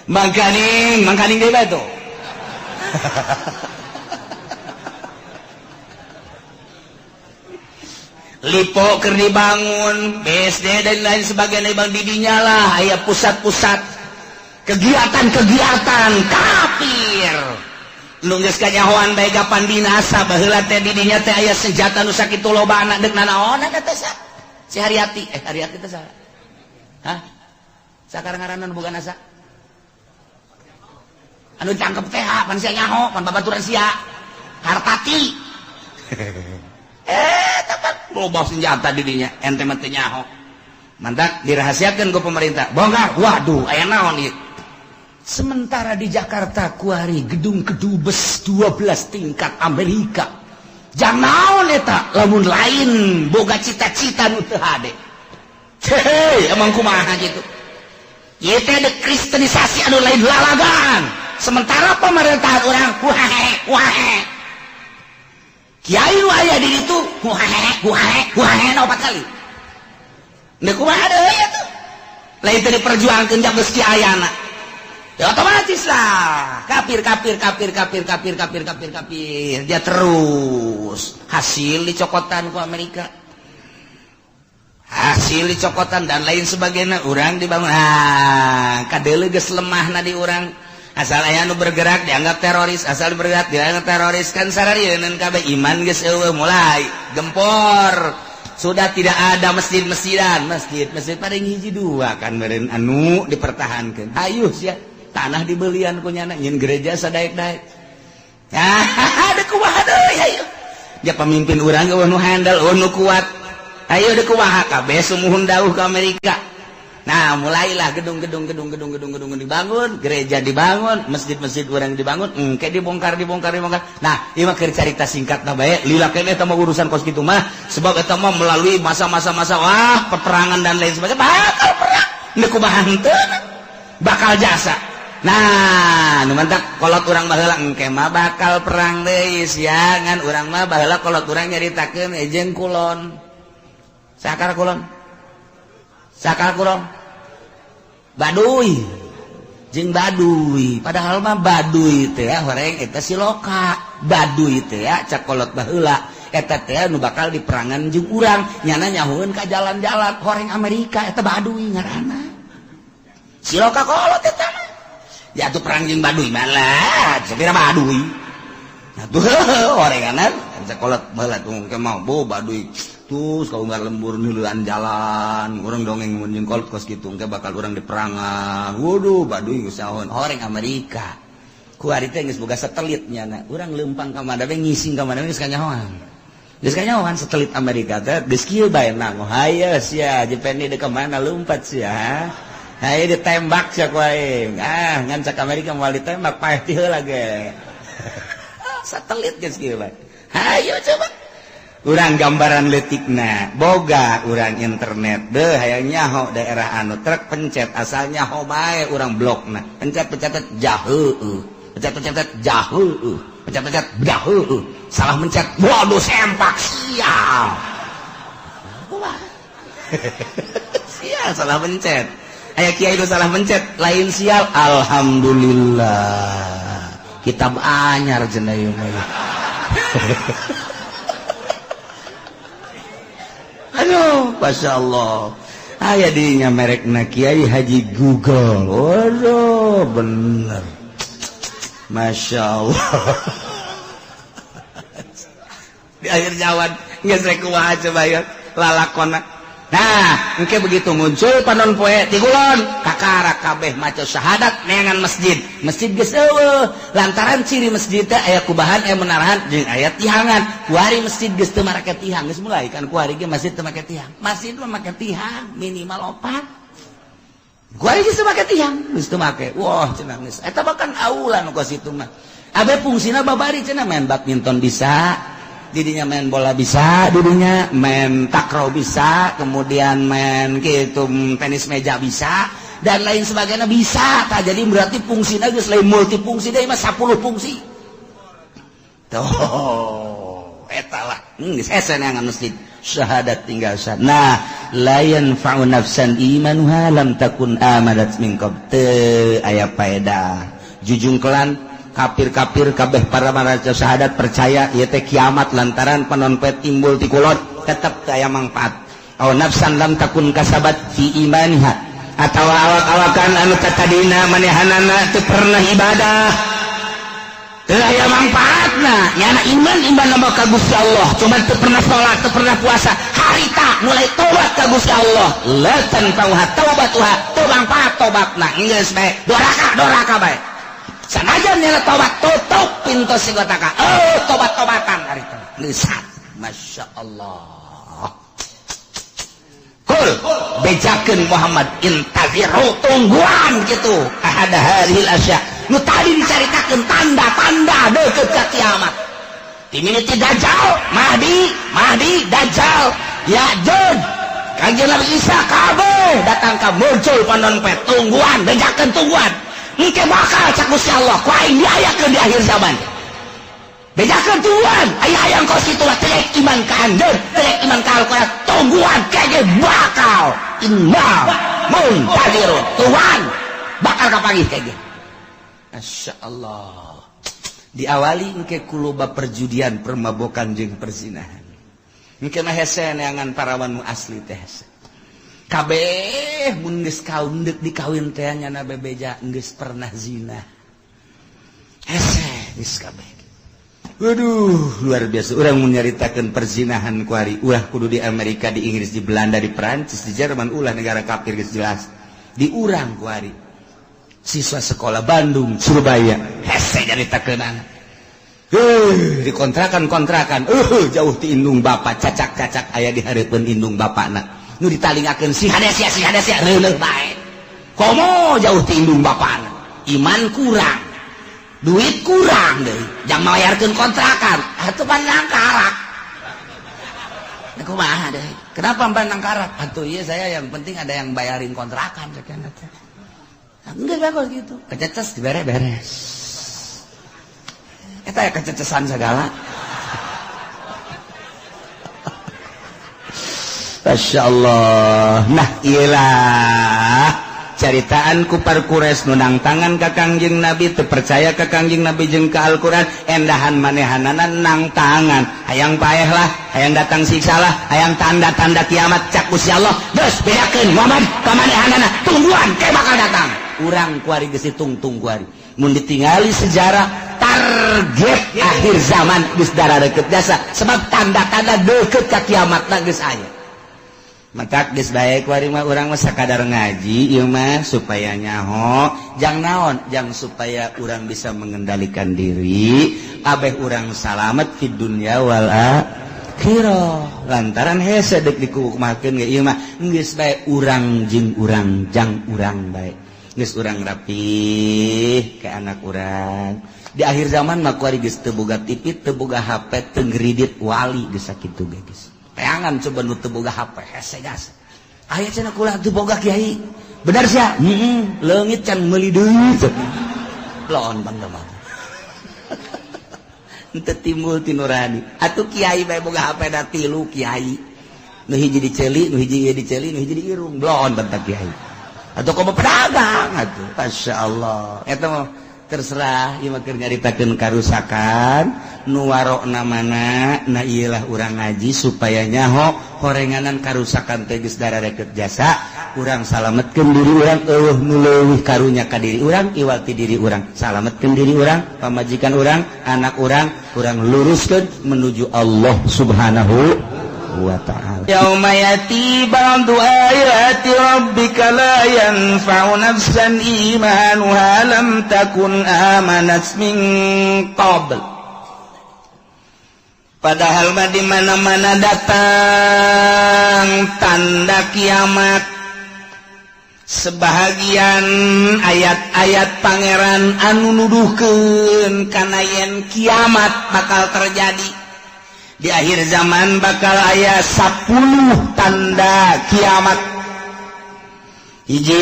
mangkaning deui bae tuh Lipo keur dibangun BSD dan lain sebagainya bang didinya lah aya pusat-pusat kegiatan-kegiatan kafir nu geus kanyahoan bae gapan dinasa baheula teh didinya teh aya senjata nu sakitu lobana deuk nanaon eta teh si Haryati Haryati teh saha hah sakarang-aranna boga nasa anu cangkep teh pan sia nyaho pan babaturan sia Hartati tepat loba senjata didinya ente mah teu nyaho mantak dirahasiakeun ku pemerintah bongkar waduh aya naon ieu sementara di Jakarta kuari gedung kedubes 12 tingkat Amerika jang naon eta lamun lain boga cita-cita nu teu hade hei emang kumaha gitu ieu teh dekristenisasi anu lain lalagaan sementara pemerintahan orang wahe kiai nu aya di ditu wahe na 4 kali nek kumaha deui atuh lain teh diperjuangkeun jak geus kiayana ya otomatis lah kafir dia terus hasil dicokotan ku Amerika hasil dicokotan dan lain sebagainya urang dibangun kadeuleu geus lemahna di urang asal aya nu bergerak dianggap teroris asal bergerak dianggap teroris kan sararieun kabeh iman geus eueuh mulai gempor sudah tidak ada masjid-masjidan masjid paling hiji dua kan meureun anu dipertahankeun hayuh sia tanah dibelian ku nyana nyin gereja sadaek-daek ada kumaha deui hayuh dia pemimpin urang ge nu handal nu kuat ayo deuk kumaha kabeh sumuhun dawuh ke Amerika. Nah, mulailah gedung-gedung dibangun, gereja dibangun, masjid-masjid urang dibangun, engke dibongkar. Nah, ieu mah keur carita singkatna bae, lila keneh eta mah urusan kos kitu mah, sebab eta mah melalui masa-masa peperangan dan lain sebagainya, bakal perang, neuk kumaha henteu, bakal jasa. Nah, nu mantap kolot urang baheula engke mah bakal perang deui sia, ngan urang mah baheula kolot urang nyaritakeun ejeung kulon. Sakar kulon Baduy jeung Baduy padahal mah Baduy teh horeng eta siloka Baduy teh cakolot baheula eta teh nu bakal diperangan jeung urang nyana nyahoeun ka jalan-jalan horeng Amerika eta Baduy ngaranna siloka kolot eta mah ya atuh perang jeung Baduy malah sapira Baduy atuh horenganan cakolot baheula tuh mau bo Baduy terus kalau nggak lembur nulaan jalan orang dongeng mun kolot kos kitu engke bakal urang diperangan waduh Baduy usahaon horeng Amerika ku ari teh geus boga satelitnya na urang leumpang ka mana we ngising ka mana we geus kanyahoan satelit Amerika teh geus kieu bae na haye sia jepeni de ka mana lompat sia haye ditembak sia ku aing ngan cak Amerika moal ditembak paeh ti heula ge satelit geus kieu bae hayo coba urang gambaran letikna boga urang internet deh hayang nyaho daerah anu trek pencet asalnya ho bae urang blokna pencet jaheueuh pencet jaheueuh pencet jaheueuh salah mencet waduh sempak sial sial salah mencet aya kiai itu salah mencet lain sial alhamdulillah kitab anyar cenah ieu mah aduh, Masya Allah aya dinya merekna Kiai Haji Google waduh bener Masya Allah di akhir jawan geus rek kumaha coba ya lalakonna nah engke begitu muncul panon poe ti kulon kakara kabeh maca syahadat neangan masjid geus eueuh lantaran ciri masjid teh aya kubahan aya menarahan jeung aya tihangan kuari masjid geus teu make tihang geus mulai kan kuari ge masjid teu make tihang masjid mah make tihang minimal 4 kuari geus teu make tihang geus teu make wah cenah geus eta bahkan aula nu ka situ mah abe fungsina babari cenah main badminton bisa didinya main bola bisa, didinya main takraw bisa, kemudian main gitu tenis meja bisa, dan lain sebagainya bisa. Tak jadi berarti fungsinya geus lain multifungsi deh, mah 10 fungsi. Tuh, eta lah. Geus esen yang masjid syahadat tinggal syahadat. Nah, la yanfa'u nafsan imanuha lam takun amanat min qabl. Teu aya faedah. Jujungkelan kafir-kafir kabeh para maca syahadat percaya ieu teh kiamat lantaran panonpet timbul ti kulon tetep teu aya mangpaat. Aw nafsan lam takun kasabat fi imaniha atawa awak-awakan anu tadina manehanana teu pernah ibadah teu aya mangpaatna nyana iman nama ka Gusti Allah cuma teu pernah salat teu pernah puasa harita mulai tobat ka Gusti Allah la tanfa'uha taubatuha teu mangpaat tobatna geus bae doraka bae sanajan nyana tobat tutup pintu sigotaka tobat-tobatan hari itu lisat Masya Allah kul bejakeun Muhammad intaziru tungguan gitu ahada haril asya nu tadi dicaritakeun tanda-tanda deukeut ka kiamat timiniti dajjal mahdi dajjal ya'juj kanjeng Nabi Isa kabeh datang ka muncul panonpet tungguan bejakeun tungguan engke bakal cak Gusti Allah ku aing diayakeun di akhir zaman bejakeun tuan aya-aya engko situ lah teh iman ka anjeun teh iman ka Al-Qur'an tungguan kege bakal inna muntadirun tuan bakal kapanggih kege Masya Allah diawali engke kuloba perjudian permabokan jeung perzinahan engke mah hese neangan parawan nu asli teh kabeh mun geus kaum deuk dikawin teh nyana bebeja geus pernah zina hese geus kabeh waduh luar biasa urang mun nyaritakeun perzinahan ku ari ulah kudu di Amerika di Inggris di Belanda di Perancis di Jerman ulah negara kafir geus jelas di urang ku ari siswa sekolah Bandung Surabaya hese nyaritakeunana di kontrakan jauh ti indung bapa cacak aya di hareupeun indung bapana nu ditalingakeun si hadesia reuleuh bae komo jauh ti indung bapana iman kurang duit kurang deui jang mayarkeun kontrakan atuh pandang karak kumaha deui kenapa pandang karak atuh ieu saya yang penting ada yang bayarin kontrakan cekeuna teh enggak bagus gitu kececes dibere-beres eta ya kececesan segala Masya Allah nah iyalah caritaan ku parkures nunang tangan ka Kangjeng Nabi teu percaya ka Kangjeng Nabi jeung ka Al-Qur'an endahan manehanana nang tangan hayang paeh lah hayang datang siksa lah hayang tanda-tanda kiamat cak Gusti Allah geus bedakeun Muhammad ka manehanana tungguan ke bakal datang urang kuari geus ditungtung kuari mun ditingali sejarah target akhir zaman geus dara deukeut jasa sebab tanda-tanda deukeut ka kiamatna geus aya maka geus bae kuari mah urang mah sakadar ngaji ieu mah supaya nyaho jang naon jang supaya urang bisa mengendalikan diri kabeh urang salamet di dunya wal akhirah lantaran hese deuk dikukumakeun ge ieu mah geus bae urang jeung urang jang urang bae geus urang rapih ke anak urang di akhir zaman mah kuari geus teu boga TV teu boga HP teu ngridit wali geus sakitu ge geus teangan coba nu teu boga HP hese gas aya cenah kulah teu boga kiai bener sia leungit can meuli deui laon bangga mah henteu timbul ti nurani atuh kiai bae boga HP da 3 kiai nu hiji diceuli nu hiji diceuli nu hiji diirung laon bantah kiai atau komo pedagang atuh masyaallah eta mah terserah ieu mah keur nyaritakeun karusakan nu warokna mana na ieu lah urang ngaji supaya nyaho horenganan karusakan teh geus dararekeut jasa urang salametkeun diri urang eueuh nu leuwih karunya ka diri urang iwati diri urang salametkeun diri urang pamajikan urang anak urang urang luruskeun menuju Allah Subhanahu wa ta'ala yauma yati ba'du ayati rabbika la yanfa'u nafsan imanuha lam takun amanat min qabl padahal mah di mana-mana datang tanda kiamat sebahagian ayat-ayat pangeran anu nuduhkeun kana yen kiamat bakal terjadi di akhir zaman bakal aya 10 tanda kiamat hiji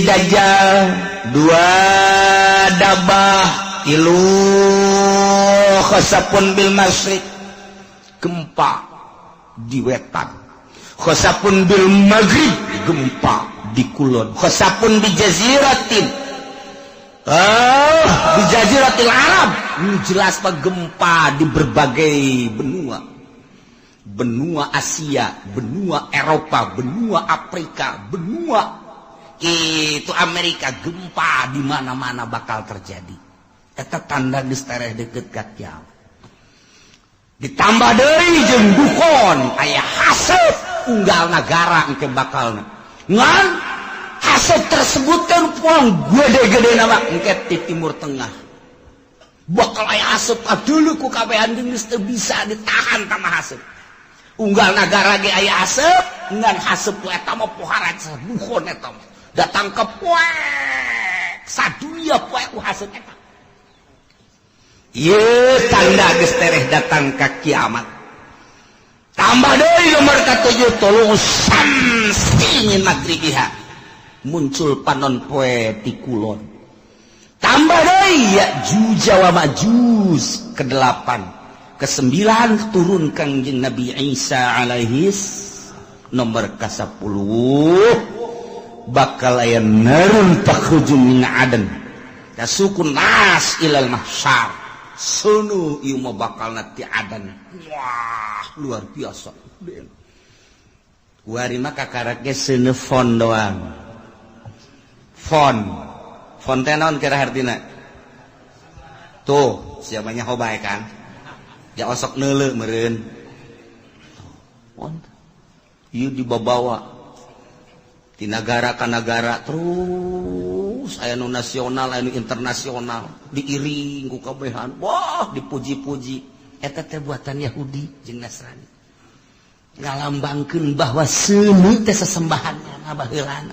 dajjal 2 dabah 3 khasapun bil masyriq gempa di wetan khasapun bil maghrib gempa di kulon khasapun bi jaziratin di Jaziratil Arab jelas pak gempa di berbagai benua Asia, benua Eropa, benua Afrika, benua itu Amerika gempa di mana-mana bakal terjadi. Eta tanda geus tareh deukeut ka kiamat. Ditambah deui jeung dukon aya haseup unggal nagara engke bakalna. Ngan haseup tersebut kan puang gede-gede nama engke di Timur Tengah bakal aya haseup kadulu ku kabehan geus teu bisa ditahan tamah haseup unggal nagara ge aya haseup ngan haseup eta mah pohara dukon eta datang ke poek sadunia poek ku haseup eta ieu tanda geus tereh datang ka kiamat. Tambah deui nomor ka-7 tuluh samsi magribiha muncul panon poe ti kulon. Tambah deui Ya'juj wa Ma'juj ke-8. Ke-9 turun Kangjeng Nabi Isa alaihis nomor ka-10 bakal aya narun takhruju min adan tasukun nas ilal mahsyar sunu ieu mah bakal ti adan. Wah luar biasa kuari mah kakarake seuneu fon doang fon teh naon kira hartina tuh siapanya hobae kan ya osok neuleu meureun ieu dibawa ti negara ka negara terus aya nu nasional aya nu internasional diiring ku kabehan wah dipuji-puji eta teh buatan Yahudi jeung Nasrani ngalambangkeun bahwa seuneu teh sesembahanna baheulana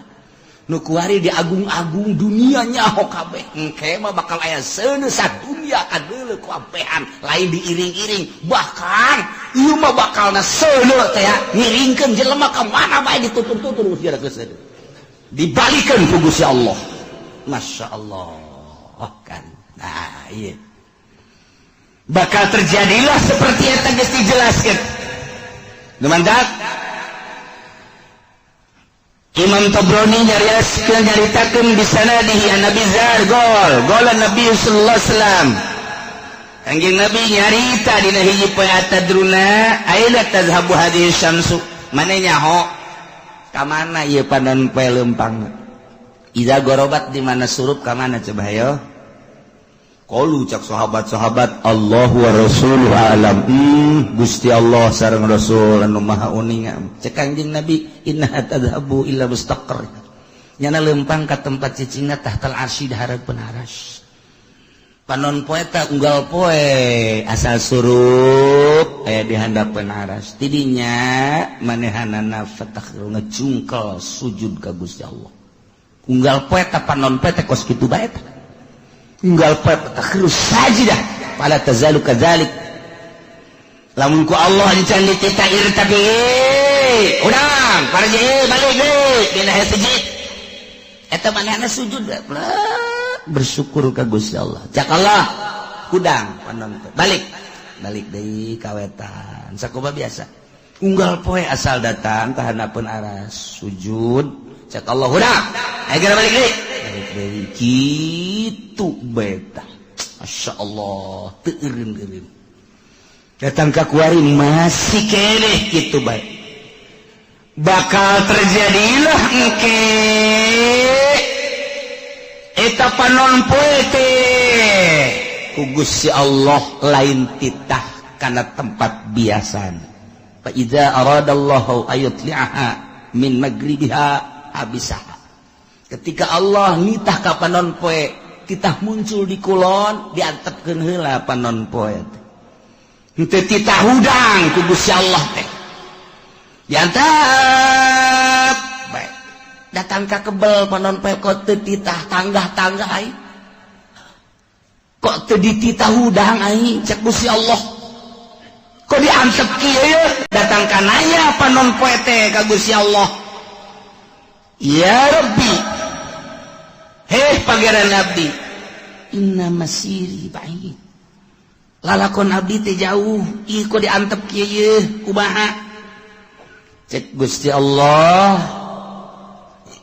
nu kuari diagung-agung dunia nyaho kabeh engke mah bakal aya seuneu sadunya kadeuleu ku kabehan lain diiring-iring bahkan ieu mah bakalna seuneu teh ngiringkeun jelema ka mana bae ditutur-tutur usia geus dibalikeun ku Gusti Allah masyaallah kan nah ieu bakal terjadilah seperti yang geus dijelaskeun. Dumandak Imam Tabrani nyaritakeun di sanadihi an Nabi Zar gol Nabi sallallahu alaihi wasallam. Kangjeng Nabi nyarita dina hiji poe atadruna aina tazhabu hadhihi syamsu. Mane nyaho ka mana ieu panon poe leumpang. Iza gorobat di mana surup ka mana coba hayo. Qalu cak sahabat-sahabat Allahu wa rasuluhu alam. Gusti Allah sareng Rasul anu maha uning. Cek Kangjeng Nabi inna tadhabu illa mustaqar. Nyana leumpang ka tempat cicingna tahtal arsy dihareupeun aras. Panon poe ta unggal poe asal surup di handapeun aras. Tidinya manehanana fatakhru ngejungkel sujud ka Gusti Allah. Unggal poe ta panon poe teh kos kitu bae ta. Unggal poe fatakhru sajidah fala tazalu kadzalik. Lamun ku Allah encan dititair tapi urang parje balik deui dina hiji. Eta manehna sujud bersyukur ka Gusti Allah. Cak Allah kudang panon balik deui kawetan sakumaha biasa unggal poe asal datang ka handapeun aras sujud cak Allah hudang ayeuna balik deui kitu beta masyaallah teu eureun datang ka kuari masih keneh kitu bae bakal terjadilah engke eta panon poe teh ku Gusti Allah lain titah kana tempat biasan. Fa idza aradallahu ayutli'aha min magribiha abisaha. Ketika Allah nitah ka panon poe, titah muncul di kulon diantepkeun heula panon poe teh. Henteu titah hudang ku Gusti Allah teh. Diantep bae. Datang ka kebel panon poe kok teu titah tanggah-tanggah ai. Kok teu dititah hudang ai cek Gusti Allah. Kok diantep kieu datang ka naya panon poe teh ka Gusti Allah. Ya Rabbi. Heh pangeran abdi. Inna masiri ba'id. Lalakon abdi teh jauh, ieu kok diantep kieu kumaha? Cek Gusti Allah.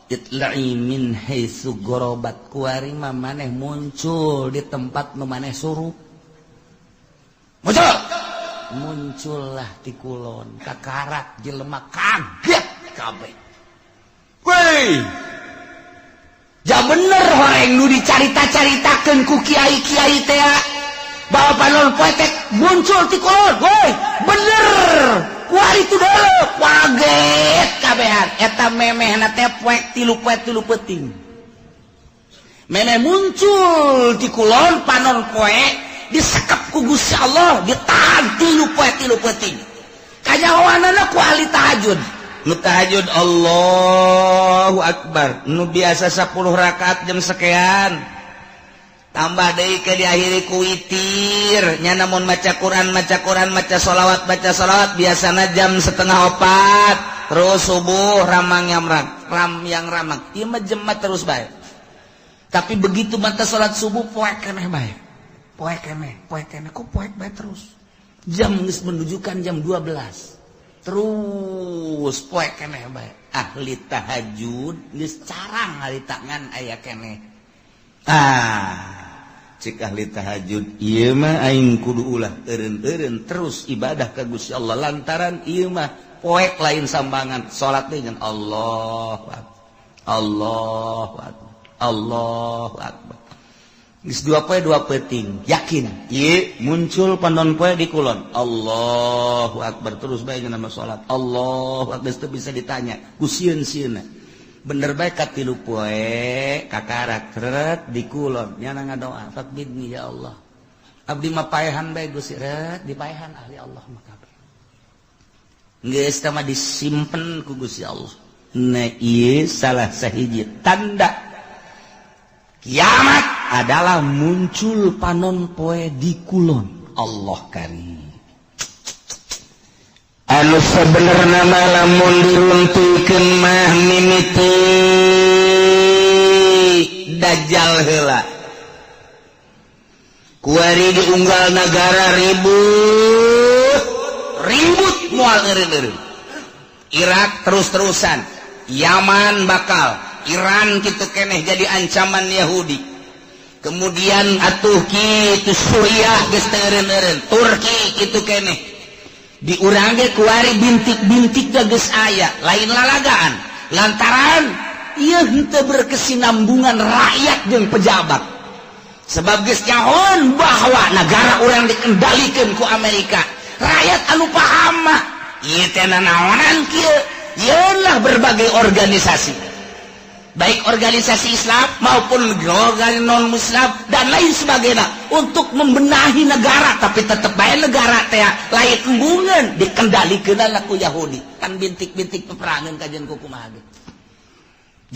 Itla'i min haitsu gorobat kuari mah maneh muncul di tempat nu maneh surup. Muncullah di kulon kakarak jelema kaget kabeh. Woi. Ja bener horeng nu dicarita-caritakeun ku kiai-kiai teh bahwa panon poe teh muncul di kulon. Woi, bener. Kuari itu dulu kaget kabehan eta memehna teh poek tilu peuting memeh muncul di kulon panon poe disekep ku Gusti Allah ditahan tilu peuting kanyahoanana ku ahli tahajud nu tahajud Allahu Akbar nu biasa 10 rakaat jam sekian tambah deui ke diakhiri ku witir nya namun maca Quran maca sholawat biasana jam 3:30 terus subuh ramang yang ramang ieu mah jemaat terus bae tapi begitu mata salat subuh poek keneh bae poek keneh ku poek bae terus jam geus menunjukkan jam 12 terus poek keneh bae ahli tahajud geus carang ahli tangan aya keneh cik ahli tahajud ieu mah aing kudu ulah eureun-eureun terus ibadah ka Gusti Allah lantaran ieu mah poek lain sambangan salat teh jeung Allahu Akbar geus dua poe dua peuting yakin ieu muncul panon poe di kulon Allahu Akbar terus bae nama salat Allahu Akbar teu bisa ditanya ku sieun-sieunna bener baik katilu poe kakarak teret di kulon nyana ngadoa fakbidni ya Allah abdi mah paehan bae Gusti ret dipaehan ahli Allah mah kabeh geus teh mah disimpen ku Gusti Allah na ieu salah sahiji tanda kiamat adalah muncul panon poe di kulon Allah karim anu sebenarnya lamun diruntuikeun mah mimiti dajjal heula kuari di unggal negara ribut moal eureun-eureun Irak terus-terusan Yaman bakal, Iran kitu keneh jadi ancaman Yahudi. Kemudian atuh kitu Suriah geus teu eureun-eureun, Turki kitu keneh. Di urang ge kuari bintik-bintik geus aya, lain lalagaan. Lantaran ieu henteu berkesinambungan rakyat jeung pejabat. Sebab geus nyahoan bahwa negara urang dikendalikeun ku Amerika. Rakyat anu paham mah ieu teh naonan kieu? Ialah berbagai organisasi, baik organisasi Islam maupun organisasi non-Muslim dan lain sebagainya, untuk membenahi negara, tapi tetap baik negara teh lain embungan dikendalikeun ku Yahudi. Kan bintik-bintik peperangan kajian kumaha ge.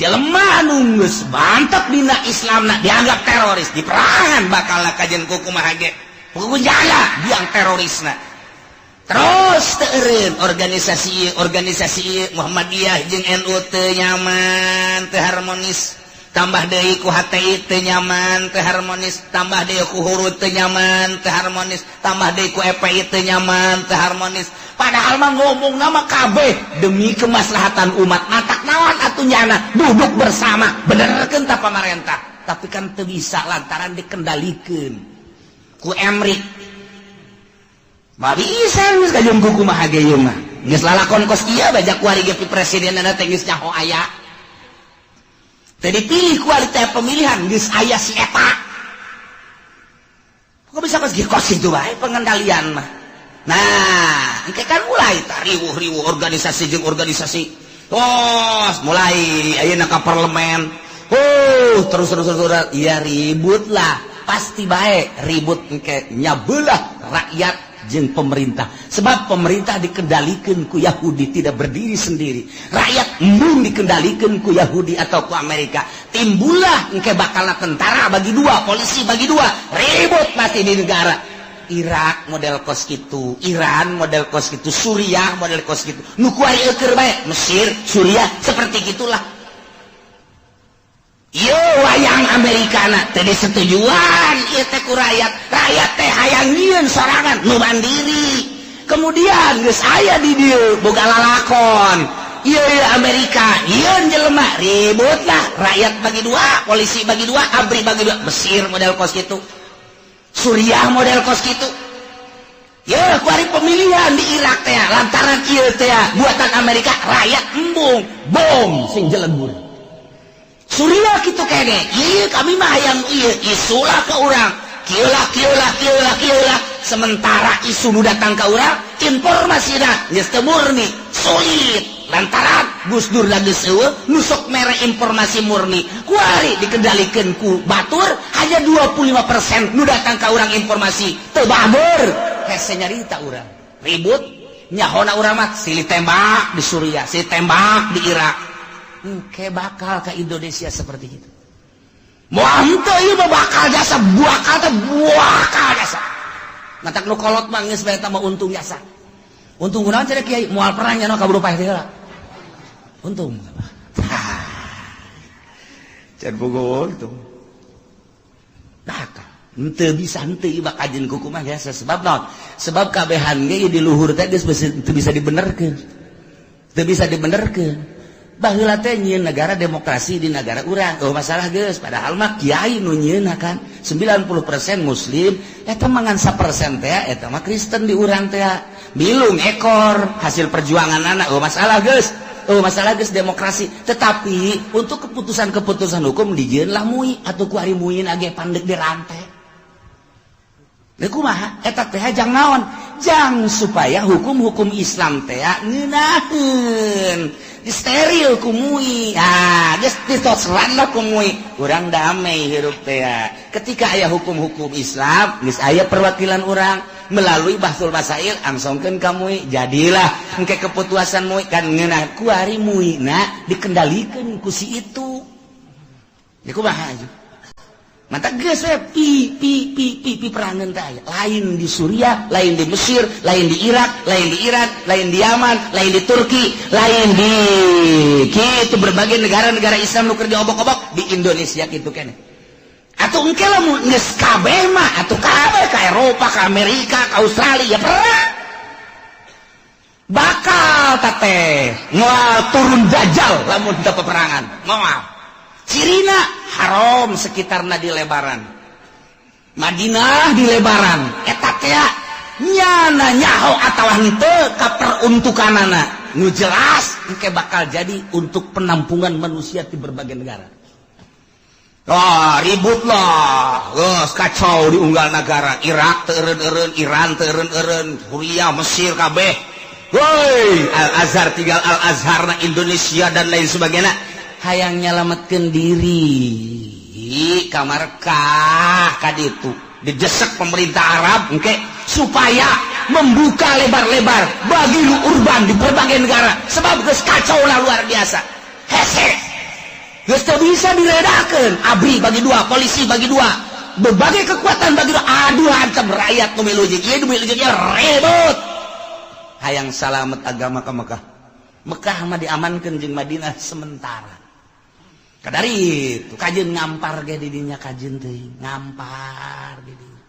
Jelema anu geus mantep dina Islamna dianggap teroris, diperangan bakal kajian kumaha ge. Pokoknya jaga biang terorisna. Terus teureun organisasi Muhammadiyah jeung NU teu nyaman, teu harmonis. Tambah deui ku HTI teu nyaman, teu harmonis. Tambah deui ku Hurut teu nyaman, teu harmonis. Tambah deui ku EPI teu nyaman, teu harmonis. Padahal mah ngomongna mah kabeh demi kemaslahatan umat. Matak naon atuh nyana duduk bersama benerkeun ta pamarentah. Tapi kan teu bisa lantaran dikendalikeun ku Emrik. Babi isa geus kajung kumaha ge ieu mah. Geus lalakon kos ieu bajak kuari ge presidenna teh geus nyaho aya. Teu dipilih kuari teh pemilihan geus aya si eta. Kok bisa kos kitu bae pengendalian mah. Nah, engke kan mulai riwuh-riwuh organisasi jeung organisasi. Mulai ayeuna ka parlemen. Terus iya ribut lah. Pasti bae ribut engke nyabelah rakyat jeung pemerintah. Sebab pemerintah dikendalikan ku Yahudi, tidak berdiri sendiri. Rakyat embung dikendalikan ku Yahudi atau ku Amerika. Timbullah engke bakalna tentara bagi dua, polisi bagi dua, ribut mati di negara. Irak model kos kitu, Iran model kos kitu, Suriah model kos kitu. Nu kuari eukeur bae, Mesir, Suriah seperti gitulah. Yo wayang Amerikana teh disetujuan ieu teh ku rakyat. Rakyat teh hayang nyieun sorangan nu mandiri. Kemudian geus aya di dieu boga lalakon. Ieu Amerika, nyieun jelema ribut lah. Rakyat bagi dua, polisi bagi dua, ABRI bagi dua. Mesir model kos kitu. Suriah model kos kitu. Ya kuari pemilihan di Irak teh lantaran ieu teh buatan Amerika, rakyat embung bom sing jelebur. Suriah kitu kene, ieu kami mah hayang ieu isulah ke urang, kieulah. Sementara isu nu datang ka urang, informasina geus teu murni, sulit. Lantaran Gus Dur lagi eueuh, nu sok mere informasi murni. Kuari dikendalikeun ku batur, hanya 25% nu datang ka urang informasi teu baber. Hese nyarita urang. Ribut nyahona urang mah silih tembak di Suriah, silih tembak di Irak. Engke bakal ke Indonesia seperti itu. Moal henteu ieu mah bakal jasa buakal jasa. Matak nu kolot mah geus bae eta mah untung jasa. Untung kunaon cenah Kiai? Moal perang nya kaburu paeh teh heula. Untung. Can bogo untung. Bakal henteu bisa henteu ieu bakal jeung kuku mah jasa sebab naon? Sebab kabehan ge di luhur teh geus teu bisa dibenerkeun. Teu bisa dibenerkeun. Baheula teh nyieun negara demokrasi di negara urang. Masalah geus padahal mah kiai nu nyieunna kan 90% muslim, eta mangan 1% teh eta mah Kristen di urang teh. Bilung ekor hasil perjuangan anak. Masalah geus demokrasi. Tetapi untuk keputusan-keputusan hukum dijieun lah mui atuh ku ari muin age pandeg di rantai. Lha kumaha? Eta teh jang naon? Jang supaya hukum-hukum Islam teh ngeunaheun. Di steril kumui, geus ditosran lah kumui. Urang damai hirup teh. Ketika aya hukum-hukum Islam, geus aya perwakilan urang melalui bahsul masail angsongkeun ka mui. Jadilah engke keputusan mui kan ngeunah ku ari muina dikendalikeun ku si itu. Ya kumaha atuh? Mata geus we perangan teh lain di Suriah, lain di Mesir, lain di Irak, lain di Iran, lain di Yaman, lain di Turki, lain di kitu berbagai negara-negara Islam nu keur diobok-obok di Indonesia kitu keneh. Atuh engke lamun geus kabeh mah atuh kabeh ka Eropa, ka Amerika, ka Australia perang. bakal tate moal turun dajjal lamun teu peperangan moal cirina haram sekitarna di lebaran Madinah di lebaran eta teh nyana nyaho atawa henteu ka peruntukanana nu jelas engke bakal jadi untuk penampungan manusia di berbagai negara. Ribut lah, kacau di unggal negara. Irak teureun-eureun, Iran teureun-eureun, Suriah, Mesir kabeh. Woi, Al-Azhar tinggal Al-Azhar na Indonesia dan lain sebagainya. Hayang nyalametkeun diri. Kamarkah kaditu didesak pemerintah Arab engke supaya membuka lebar-lebar bagi lu urban di berbagai negara. Sebab geus kacau lah luar biasa. Hese. Geus teu bisa diredakeun. ABRI bagi dua, polisi bagi dua, berbagai kekuatan bagi dua. Aduh hancam rakyat nu milu jeung ieu nu milu jeung ieu ribut. Hayang salamet agama ka Mekah. Mekah mah diamankeun jeung Madinah sementara. Kadari itu kajeun ngampar ge di dinya kajeun teh, ngampar di dinya.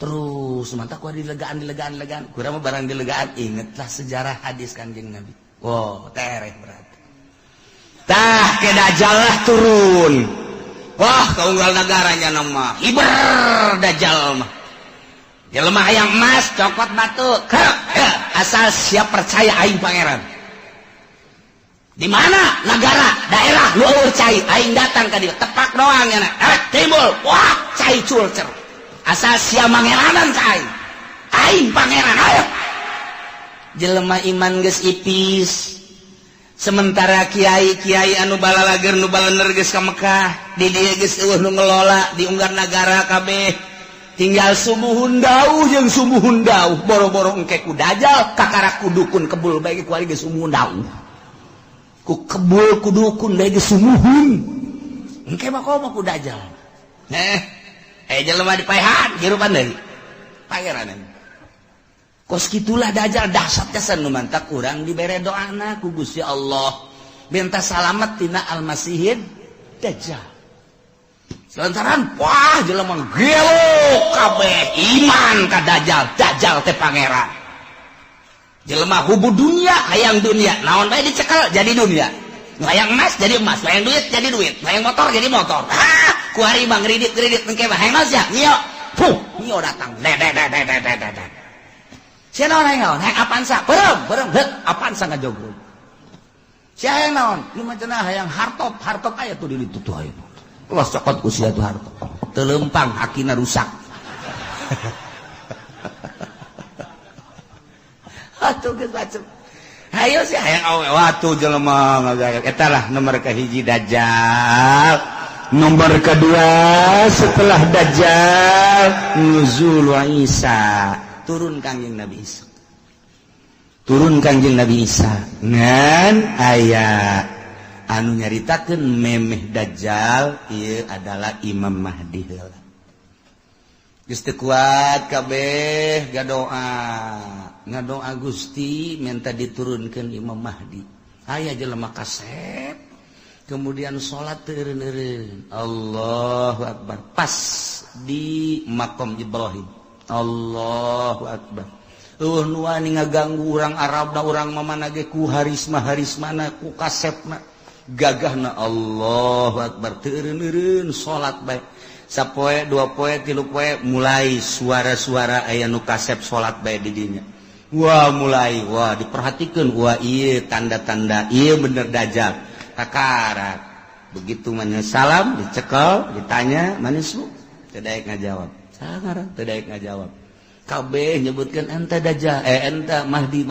Terus mantap ku dilegaan. Kurang mah barang dilegaan ingetlah sejarah hadis Kanjeng Nabi. Wow, tereh berarti. Tah ke dajjal lah turun. Wah, kaunggal negaranya nama hiber dajjal mah. Jelema hayang emas, cokot batu. Asal siap percaya aing pangeran. Di mana negara, daerah lu cai aing datang ka dieu. Tepak doang nya. Timbul. Wah, cai culcer. Asal siap mangeranan cai. Aing pangeran ayo. Jelema iman geus ipis. Sementara kiai anu balalager nu balener geus ka Mekah di dieu geus eueuh nu ngelola di unggar nagara kabeh tinggal sumuhun dauh jeung sumuhun dauh boro-boro engke ku dajjal kakarak ku dukun kebul bae ku ari geus sumuhun dauh ku kebul ku dukun bae geus sumuhun engke mah komo ku dajjal jelema dipaehan hirupan deui pangeran kos kitulah dajjal dahsyat kesan nu mantap urang dibere doana ku Gusti Allah minta salamet tina al-masihid dajjal. Selantaran wah jelema gelo kabeh iman ka dajjal teh pangeran. Jelema hubu dunia hayang dunia naon bae dicekel jadi dunia. Nu hayang emas jadi emas, hayang duit jadi duit, hayang motor jadi motor. Ku hari bang ngridit engke mah hayang emas ya nio. Nio datang. Sia naon hayang naon? Hayang Avanza. Berem. Avanza ngajogrol. Sia hayang naon? Ieu mah cenah hayang hartop aya tuh di ditu tuh aya. Los cokot ku sia tuh hartop. Teu leumpang hakina rusak. Atuh geus bacem. Hayo sih hayang awe watu jelema ngagayag. Eta lah nomor kahiji dajjal. Nomor kedua setelah dajjal nuzul Isa. Turun Kangjeng Nabi Isa ngan aya anu nyaritakeun memeh dajjal ieu adalah Imam Mahdi heula geus teu kuat kabeh ngadoa Gusti minta diturunkeun Imam Mahdi aya jelema kasep kemudian salat teureun-eureun Allahu Akbar pas di maqam Ibrahim Allahu Akbar. Nu wani ngaganggu urang Arabna urang mamana ge ku harismana ku kasepna gagahna Allahu Akbar teureun-eureun salat bae. Sapoe, dua poe, tilu poe mulai suara-suara aya nu kasep salat bae di dinya. Wah mulai, wah diperhatikeun wah ieu tanda-tanda ieu bener dajjal. Takarat. Begitu mana salam dicekel, ditanya manis lu? Teu daek ngajawab. Sangaran teu daek ngajawab. Kabeh nyebutkeun enta dajjal, enta Mahdi.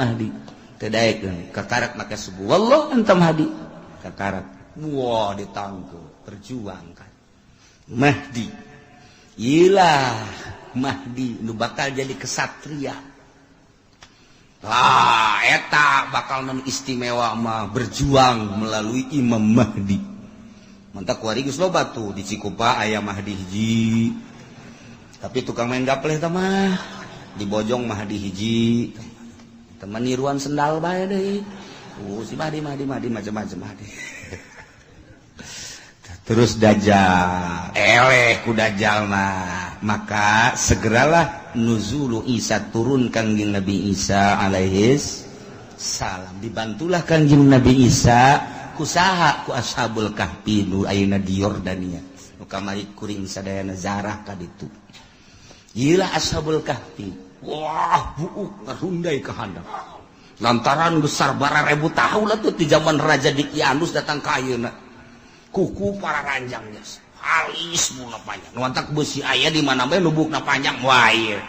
Teu daek kakarak make subuh. Wallah enta Mahdi. Kakarak. Wah ditangkeu, perjuangkan. Mahdi. Iyalah Mahdi nu bakal jadi kesatria. Eta bakal nu istimewa mah berjuang melalui Imam Mahdi. Mantap kuari geus loba tuh di Cikupa aya Mahdi hiji. Tapi tukang main gapleh teh mah di Bojong Mahdi hiji. Teman niruan sendal bae deui. Si Mahdi macam-macam Mahdi. Terus dajjal, eleh ku dajjal mah. Maka segeralah nuzulu Isa turun Kangjeng Nabi Isa alaihis salam. Dibantulah Kangjeng Nabi Isa kusaha ku ashabul kahfi nu ayeuna di Yordania nu kamari kuring sadayana zarah ka ditu. Ieu ashabul kahfi. Wah, buuk ngarundai ka handap. Lantaran besar bara 1000 tahun lah tuh di zaman Raja Dikianus datang ka ayeuna. Kuku para ranjangnya. Halis mula panjang. Nuantak besi aya di mana bae lubukna panjang. Wah ieu.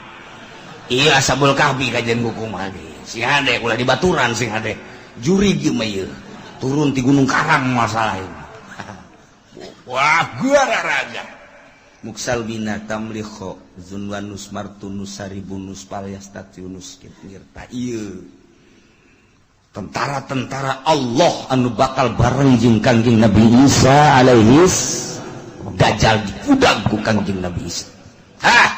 Ieu ashabul kahfi kajian kuku mah ge. Si hade ulah di baturan si hade. Juri ge mah ieu. Turun di Gunung Karang masalah ini. Wah, guara raga. Muksal bina tamlikho zunwanus martunus saribunus palyastatunus kirta ieu. Tentara-tentara Allah anu bakal bareng jeung Kangjeng Nabi Isa alaihis dajal diudang ku Kangjeng Nabi Isa. Hah,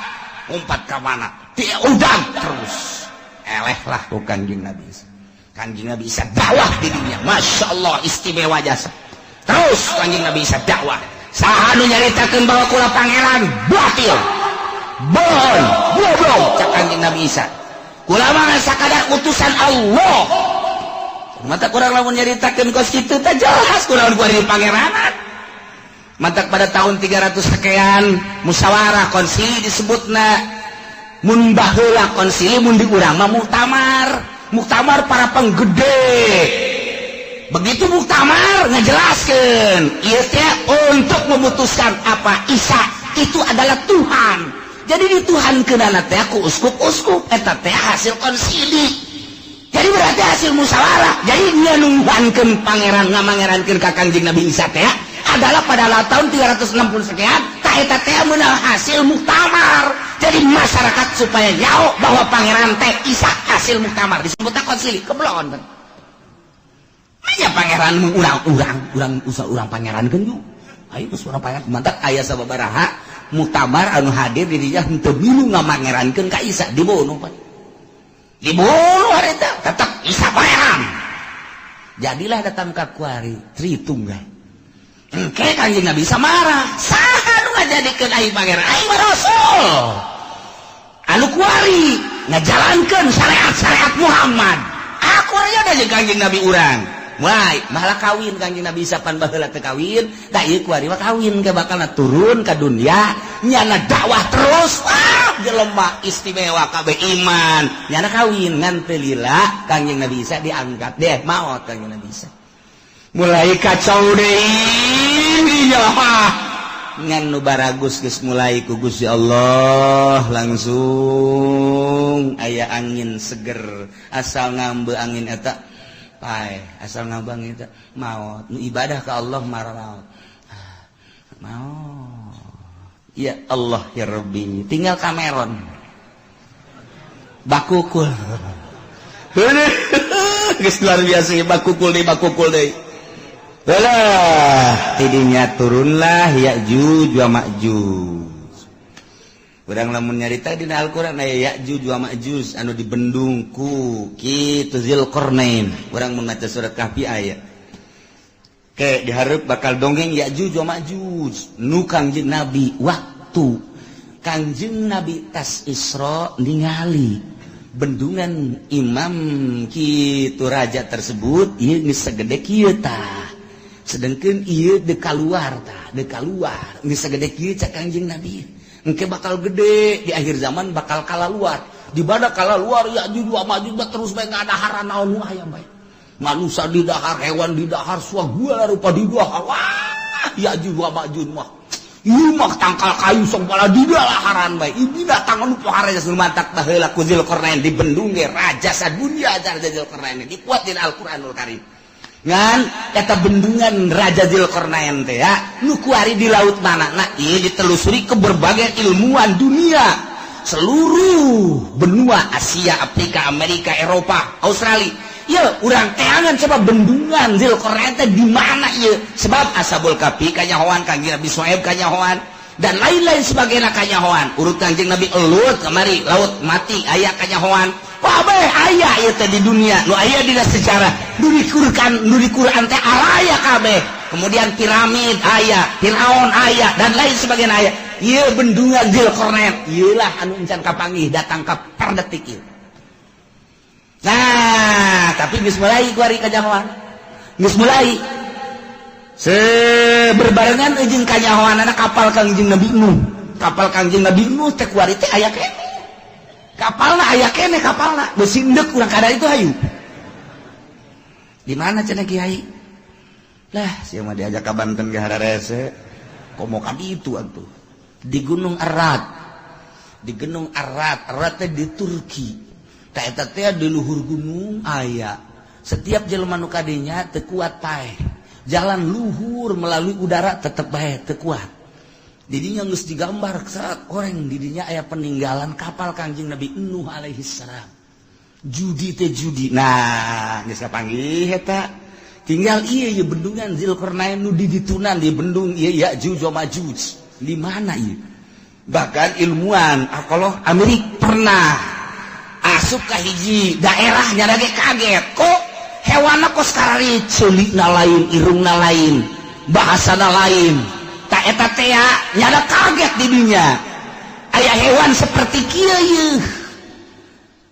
umpat ka mana? Dia udang terus. Eleh lah ku Kangjeng Nabi Isa. Kangjeng Nabi Isa dakwah di dunia. Masya Allah istimewa jasa. Terus Kangjeng Nabi Isa dakwah. Saha nu nyaritakeun bahwa kula pangeran batil. Bohong, goblok cak Kangjeng Nabi Isa. Kula mah sakadar utusan Allah. Mata kurang lamun nyaritakeun kos kitu teh jelas kunaon ku ari pangeranan. Mata pada tahun 300 sekian musyawarah konsili disebutna mun baheula konsili mun di urang mah muktamar para penggede. Begitu muktamar ngejelaskeun ieu teh untuk memutuskan apa Isa itu adalah Tuhan. Jadi dituhankeunana teh ku uskup-uskup eta teh hasil konsili. Jadi berarti hasil musyawarah. Jadi dia nungguankeun pangeran ngamangerankeun ka Kangjeng Nabi Isa teh adalah pada tahun 360 sekian tah eta teh meunang hasil muktamar. Jadi masyarakat supaya nyaho bahwa pangeran teh Isa hasil muktamar disebutna konsili keblon. Aya pangeran urang usah urang pangerankeun yuk. Ayo geus urang pangeran mantap aya sababaraha muktamar anu hadir di dinya henteu milu ngamangerankeun ka Isa dibunuh pan. Dibunuh harita tetap Isa pangeran. Jadilah datang ka kuari Tritunggal. Engke Kangjeng Nabi Isa marah. Saha nu ngajadikeun aing pangeran? Aing mah rasul. Anu kuari ngajalankeun syariat Muhammad. Aku aya da jeung Kangjeng Nabi urang. Wah, malah kawin Kangjeng Nabi Isa pan baheula teu kawin, da ieu kuari mah kawin ke bakalna turun ka dunia, nyana dakwah terus. Jelema istimewa kabeh iman. Nyana kawin ngan teu lila Kangjeng Nabi Isa diangkat deh maot Kangjeng Nabi Isa. Mulai kacau deui mah. Ngan nu baragus geus mulai ku Gusti Allah langsung aya angin seger asal ngambe angin eta pae asal ngambang itu maut nu ibadah ke Allah marah maut ya Allah ya Rabbi tinggal Cameron bakukul geus luar biasa bakukul deui lah tidinya turunlah Ya'juj wa Ma'juj. Urang lamun nyarita dina Al-Qur'an aya Ya'juj wa Ma'juj anu dibendung ku kitu Zulkarnain. Urang mun maca surat Kahfi aya. Ke dihareup bakal dongeng Ya'juj wa Ma'juj. Nu Kangjeng Nabi waktu Kangjeng Nabi tas Isra ningali bendungan imam kitu raja tersebut ieu geus sagede kieu tah. Sedangkan ieu de kaluar tah, de kaluar geus sagede kieu cak Kangjeng Nabi. Engke bakal gede di akhir zaman bakal kalaluar. Di bada kalaluar Ya'juj wa Ma'juj terus bae ngadaharan naon nu aya bae. Manusia di dahar, hewan di dahar, suagua rupa di dahar. Wah, Ya'juj wa Ma'juj mah. Ieu mah tangkal kayu sok bala di daharan bae. Ieu datang anu pohara geus mantak baheula ku Zulkarnain di bendung ge raja sadunya Raja Zulkarnain dipuat dina Al-Qur'anul Karim. Ngan eta bendungan Raja Zulkarnain teh ya nu kuari di laut manana ieu ditelusuri ke berbagai ilmuwan dunia seluruh benua Asia, Afrika, Amerika, Eropa, Australia. Ya urang teangan coba bendungan Zulkarnain teh di mana ieu sebab Ashabul Kahfi kanyahoan Kangjeng Nabi Syuaib kanyahoan dan lain-lain sebagainya kanyahoan urut Kangjeng Nabi Elut kemari laut mati aya kanyahoan kabeh aya ieu teh di dunia nu aya dina sejarah nu di Quran teh aya kabeh kemudian piramid aya Firaun aya dan lain sebagainya aya ieu bendungan Dzulkarnain ieulah anu encan kapanggih datang ka perdetik ieu. Nah tapi geus mulai kuari kajangoan geus mulai berbarengan jeung kanyahoanana kapal Kangjeng Nabi Nuh. Kapal Kangjeng Nabi Nuh teh kuari teh aya kene. Kapalna aya kene kapalna. Geus sindek urang kada itu hayu. Di mana cenah Kiai? Lah, sia mah diajak ka Banten ge hararese. Komo ka ditu atuh. Di Gunung Arad. Di Gunung Arad, Arad teh di Turki. Ta eta teh di luhur gunung aya. Setiap jelema nu kadinya teu kuat paeh. Jalan luhur melalui udara tetep bae teu kuat. Didinya geus digambar saat orang didinya aya peninggalan kapal Kangjeng Nabi Nuh alaihi salam. Judi teh judi. Nah, geus kapanggih eta. Tinggal ieu bendungan Dzulkarnain nu diditunan di bendung ieu Ya'juj wa Ma'juj. Di mana ieu? Bahkan ilmuwan kalau Amerika pernah asup ka hiji daerah nya ge kaget. Kok hewanna kos karari ceulikna lain, irungna lain, bahasana lain. Tak eta teh nyada kaget di dinya. Aya hewan seperti kieu yeuh.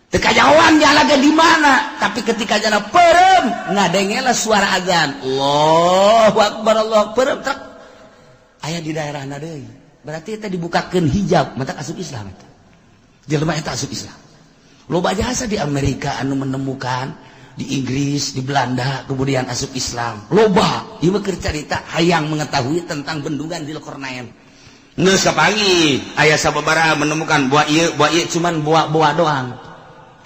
Teu kajawan jalaga di mana, tapi ketika jana perem ngadengela suara azan. Allahu akbar, Allahu akbar. Aya di daerahna deui. Berarti eta dibukakeun hijab, mata asup Islam eta. Jelema eta asup Islam. Loba jasa di Amerika anu menemukan, di Inggris, di Belanda kemudian asup Islam. Loba, ieu keur carita hayang mengetahui tentang bendungan Dzulkarnain. Geus kapanggih aya sababaraha menemukan buah ieu cuman buah doang.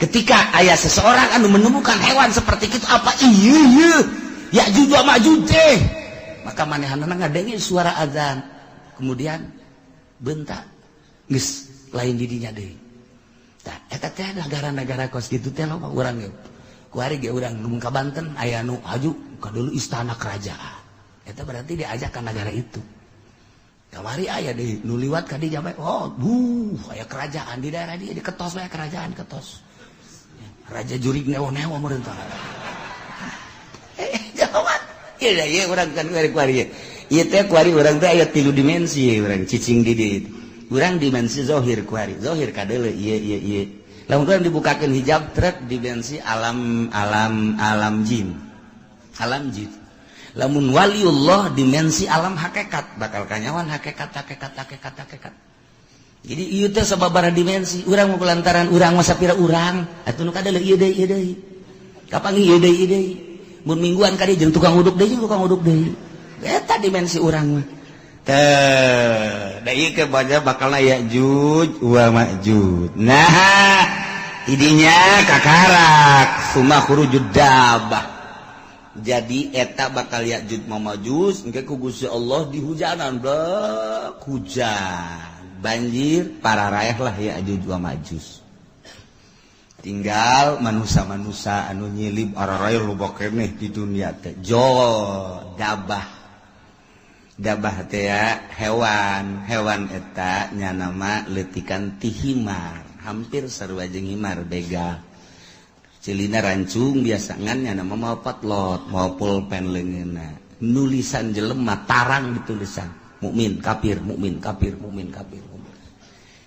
Ketika ayah seseorang anu menemukan hewan seperti itu apa iya Ya'juj wa Ma'juj teh, maka manehanana ngadenge suara azan, kemudian bentak geus lain di dinya deui. Tah eta teh negara-negara kos kitu teh loba urang ge. Kuari ge urang nu ka Banten aya nu haju ka deuleu istana kerajaan. Eta berarti diajak ka negara itu. Kamari aya deui nu liwat ka dinya bae, oh aya kerajaan di daerah dieu, di ketos bae kerajaan ketos. Raja jurig newo-newo merentah. Jawab. Iya urang kan kuari. Ieu teh kuari urang teh aya 3 dimensi urang cicing di dieu. Urang dimensi zahir kuari. Zahir kadeuleu ieu. Lamun urang dibukakeun hijab trek dimensi alam jin. Alam jin. Lamun waliullah dimensi alam hakikat, bakal kanyawan hakikat. Jadi ieu teh sababaraha dimensi, urang mah lantaran urang mah sapira urang, atuh nu kadeuleu ieu deui. Kapanggih ieu deui. Mun mingguan ka dieu jeung tukang uduk deui. Eta dimensi urang mah. Teh, da ieu ke baca bakalna Ya'juj wa Ma'juj. Nah, idinya kakarak summa khurujud dabbah. Jadi eta bakal Ya'juj wa Ma'juj engke ku Gusti Allah dihujanan blek hujan. Banjir para raihlah Ya'juj wa Ma'juj. Tinggal manusia-manusia anu nyilib araraih loba keneh di dunia teh. Dabah teh ya hewan eta nya nama leutikan ti himar, hampir sarua jeung himar begal. Cilina rancung biasangan nya nama mau patlot, mau pulpen leungeunna. Nulisan jelema tarang ditulisan. Mukmin, kafir.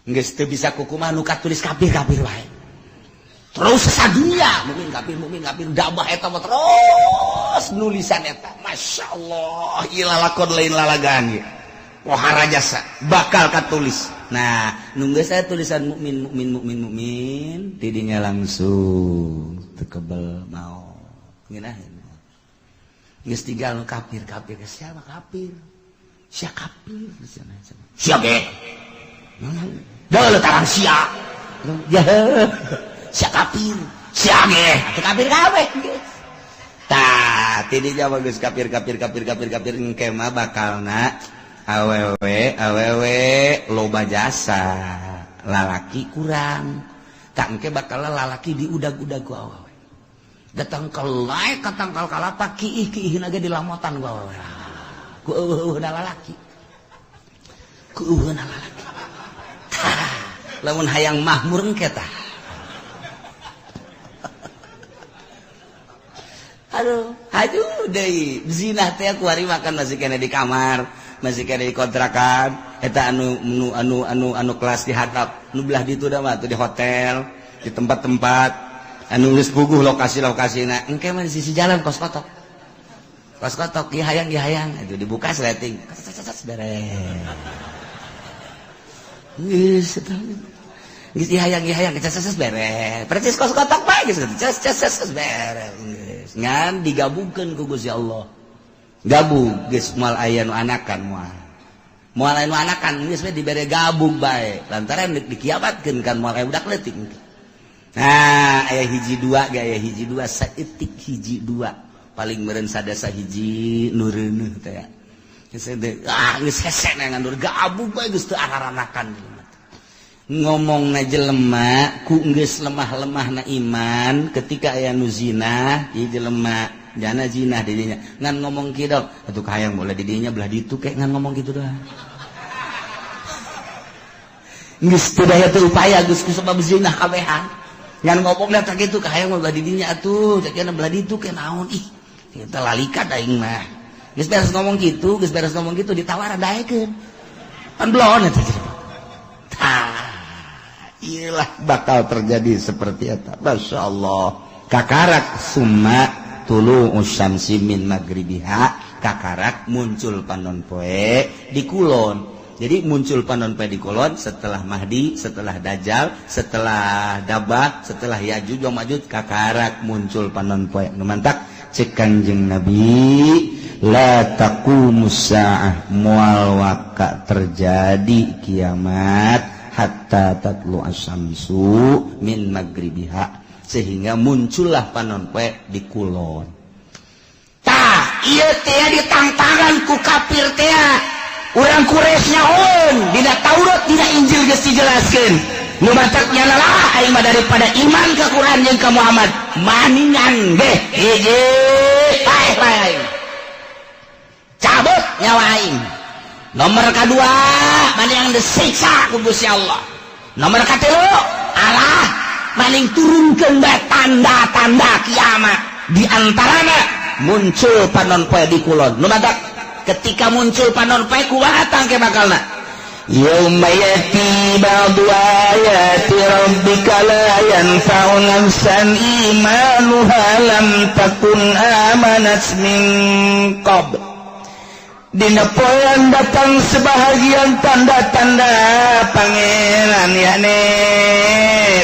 Geus teu bisa kukumaha nu katulis kafir wae. Terus sadunya mukmin kafir dabah eta mah terus nulisan eta. Masyaallah, ieu lalakon lain lalagaan ieu. Pohara jasa bakal katulis. Nah, nu geus aya tulisan mukmin tidinya langsung teu kebel mau. Ngeunaheun. Geus tinggal nu kafir siapa kafir? Sia kafir sia ge. Deuleu tarang sia. Ya. Sia kafir. Sia ge. Atuh kafir kabeh. Tah, ti dinya geus kafir engke mah bakalna awewe loba jasa. Lalaki kurang. Tak engke bakalna lalaki diudag-udag ku awewe. Datang kelai katangkal kalapa kiih-kiihna ge dilamotan ku awewe. Ku eueuhna lalaki. Lamun hayang mahmur engke tah. Aduh, haju deui. Zina teh kuari makan masih kena di kamar, masih kena di kontrakan. eta anu kelas di hatap nu belah ditu da mah di hotel di tempat-tempat anu geus puguh lokasi-lokasina engke mah di sisi jalan kos kotok ieu hayang itu dibuka sleting beres geus geus hayang beres percis kos kotok bae geus beres ngan digabungkeun ku Gusti Allah gabung geus moal aya nu anakan moal aya nu anakan geus we dibere gabung bae lantaran dikiamatkeun kan moal aya budak leutik nah aya hiji dua saeutik hiji dua paling meureun sadasa hiji nureuneuh teh ya geus hese ngandur gabung bae geus teu araranakan ngomongna jelema ku geus lemah-lemahna iman ketika aya nu zina ieu jelema jana zina di dinya ngan ngomong kieu atuh hayang boleh di dinya belah ditu kek ngan ngomong kitu doang geus teu daya teu upaya geus ku sabab zina kabehan ngan ngomongna teh kitu hayang belah di dinya atuh jakina belah ditu ke naon ih kita lalikat aing mah geus beres ngomong kitu ditawar daekeun pan blon eta iyalah bakal terjadi seperti eta masyaallah kakarak summa tulu usyamsi min magribiha kakarak muncul panon poe di kulon jadi muncul panon poe di kulon setelah Mahdi setelah Dajjal setelah Dabah setelah Yajuj wa Majuj kakarak muncul panon poe nu mantak cek Kanjeng Nabi la taqumus saah moal waka terjadi kiamat hatta tatlu asyamsu min magribiha sehingga muncullah panon poe di kulon tah ieu teh ditangtangan ku kafir teh urang Quraisy nyaon dina Taurat dina Injil geus dijelaskeun nu matak nyana lah aing mah daripada iman ka Quran jeung ka Muhammad maningan beh hiji bae cabut nyawa aing nomor kedua mana yang disiksa ku Gusti Allah nomor katilu Allah maning turunkeun bae tanda-tanda kiamat di antarana muncul panon poe di kulon nu matak ketika muncul panon poe kumaha tangke bakalna yauma yati ba'du ayati rabbika la yanfa'u nafsan imanuha lam takun amanat min qabl dina poean datang sebahagian tanda-tanda pangeran yakni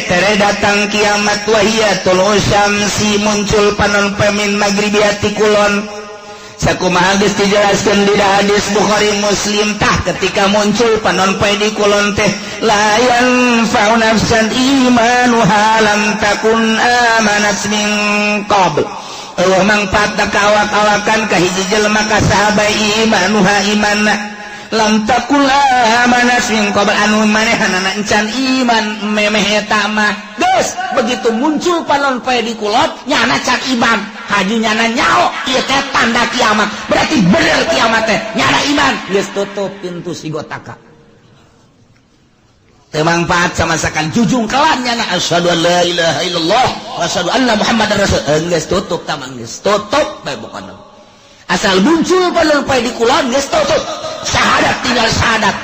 tere datang kiamat wahiyatul usyamsi muncul panon pemin maghribiati kulon sakumaha geus dijelaskeun di hadis Bukhari Muslim tah ketika muncul panon poe di kulon teh la yanfa'u nafsan imanuha lam takun amanat min qabl mangpaat kawak-kawakan kahiji jelema ka sahabat imanuha imanna lam takul amanat min qabl anu manehanana encan iman memeh eta mah geus begitu muncul panon poe di kulon nyana can iman haji nyana nyao ieu teh tanda kiamat berarti bener kiamat teh nyana iman geus tutup pintu sigotaka teu mangpaat samasakan jujung kelan nyana asyhadu an la ilaha illallah wa asyhadu anna muhammadar rasul geus tutup tamang geus tutup bae bukan asal muncul panon poe di kulon geus tutup syahadat tinggal syahadat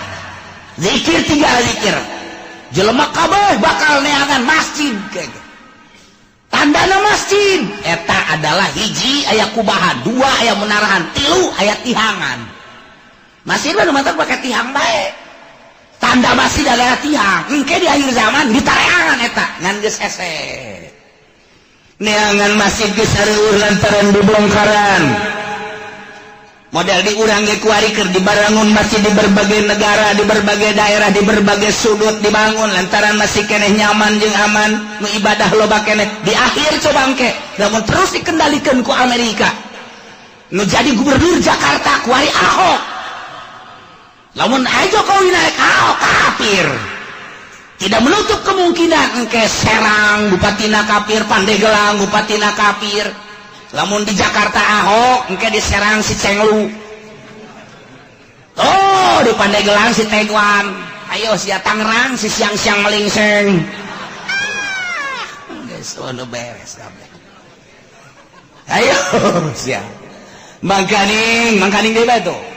zikir tinggal zikir jelema kabeh bakal neangan masjid tandana masjid eta adalah hiji aya kubahan dua aya menarahan tilu aya tihangan masjid mah nu matak pake tihang bae tanda masjid adalah tihang engke di akhir zaman ditareangan eta ngan geus hese neangan masjid geus hareueur lantaran dibongkaran model di urang ge kuari keur dibangun masjid di berbagai negara di berbagai daerah di berbagai sudut dibangun lantaran masih keneh nyaman jeung aman nu ibadah loba keneh di akhir coba engke lamun terus dikendalikeun ku Amerika nu jadi gubernur Jakarta kuari Ahok lamun aya Jokowi naik Ahok kafir tidak menutup kemungkinan engke Serang bupatina kafir Pandeglang bupatina kafir lamun di Jakarta Ahok engke di Serang si Cenglu oh di Pandeglang si Tegwan ayo si Tangerang si siang-siang melingseng geus ono beres kabeh ayo siang mangkaning deui bae tuh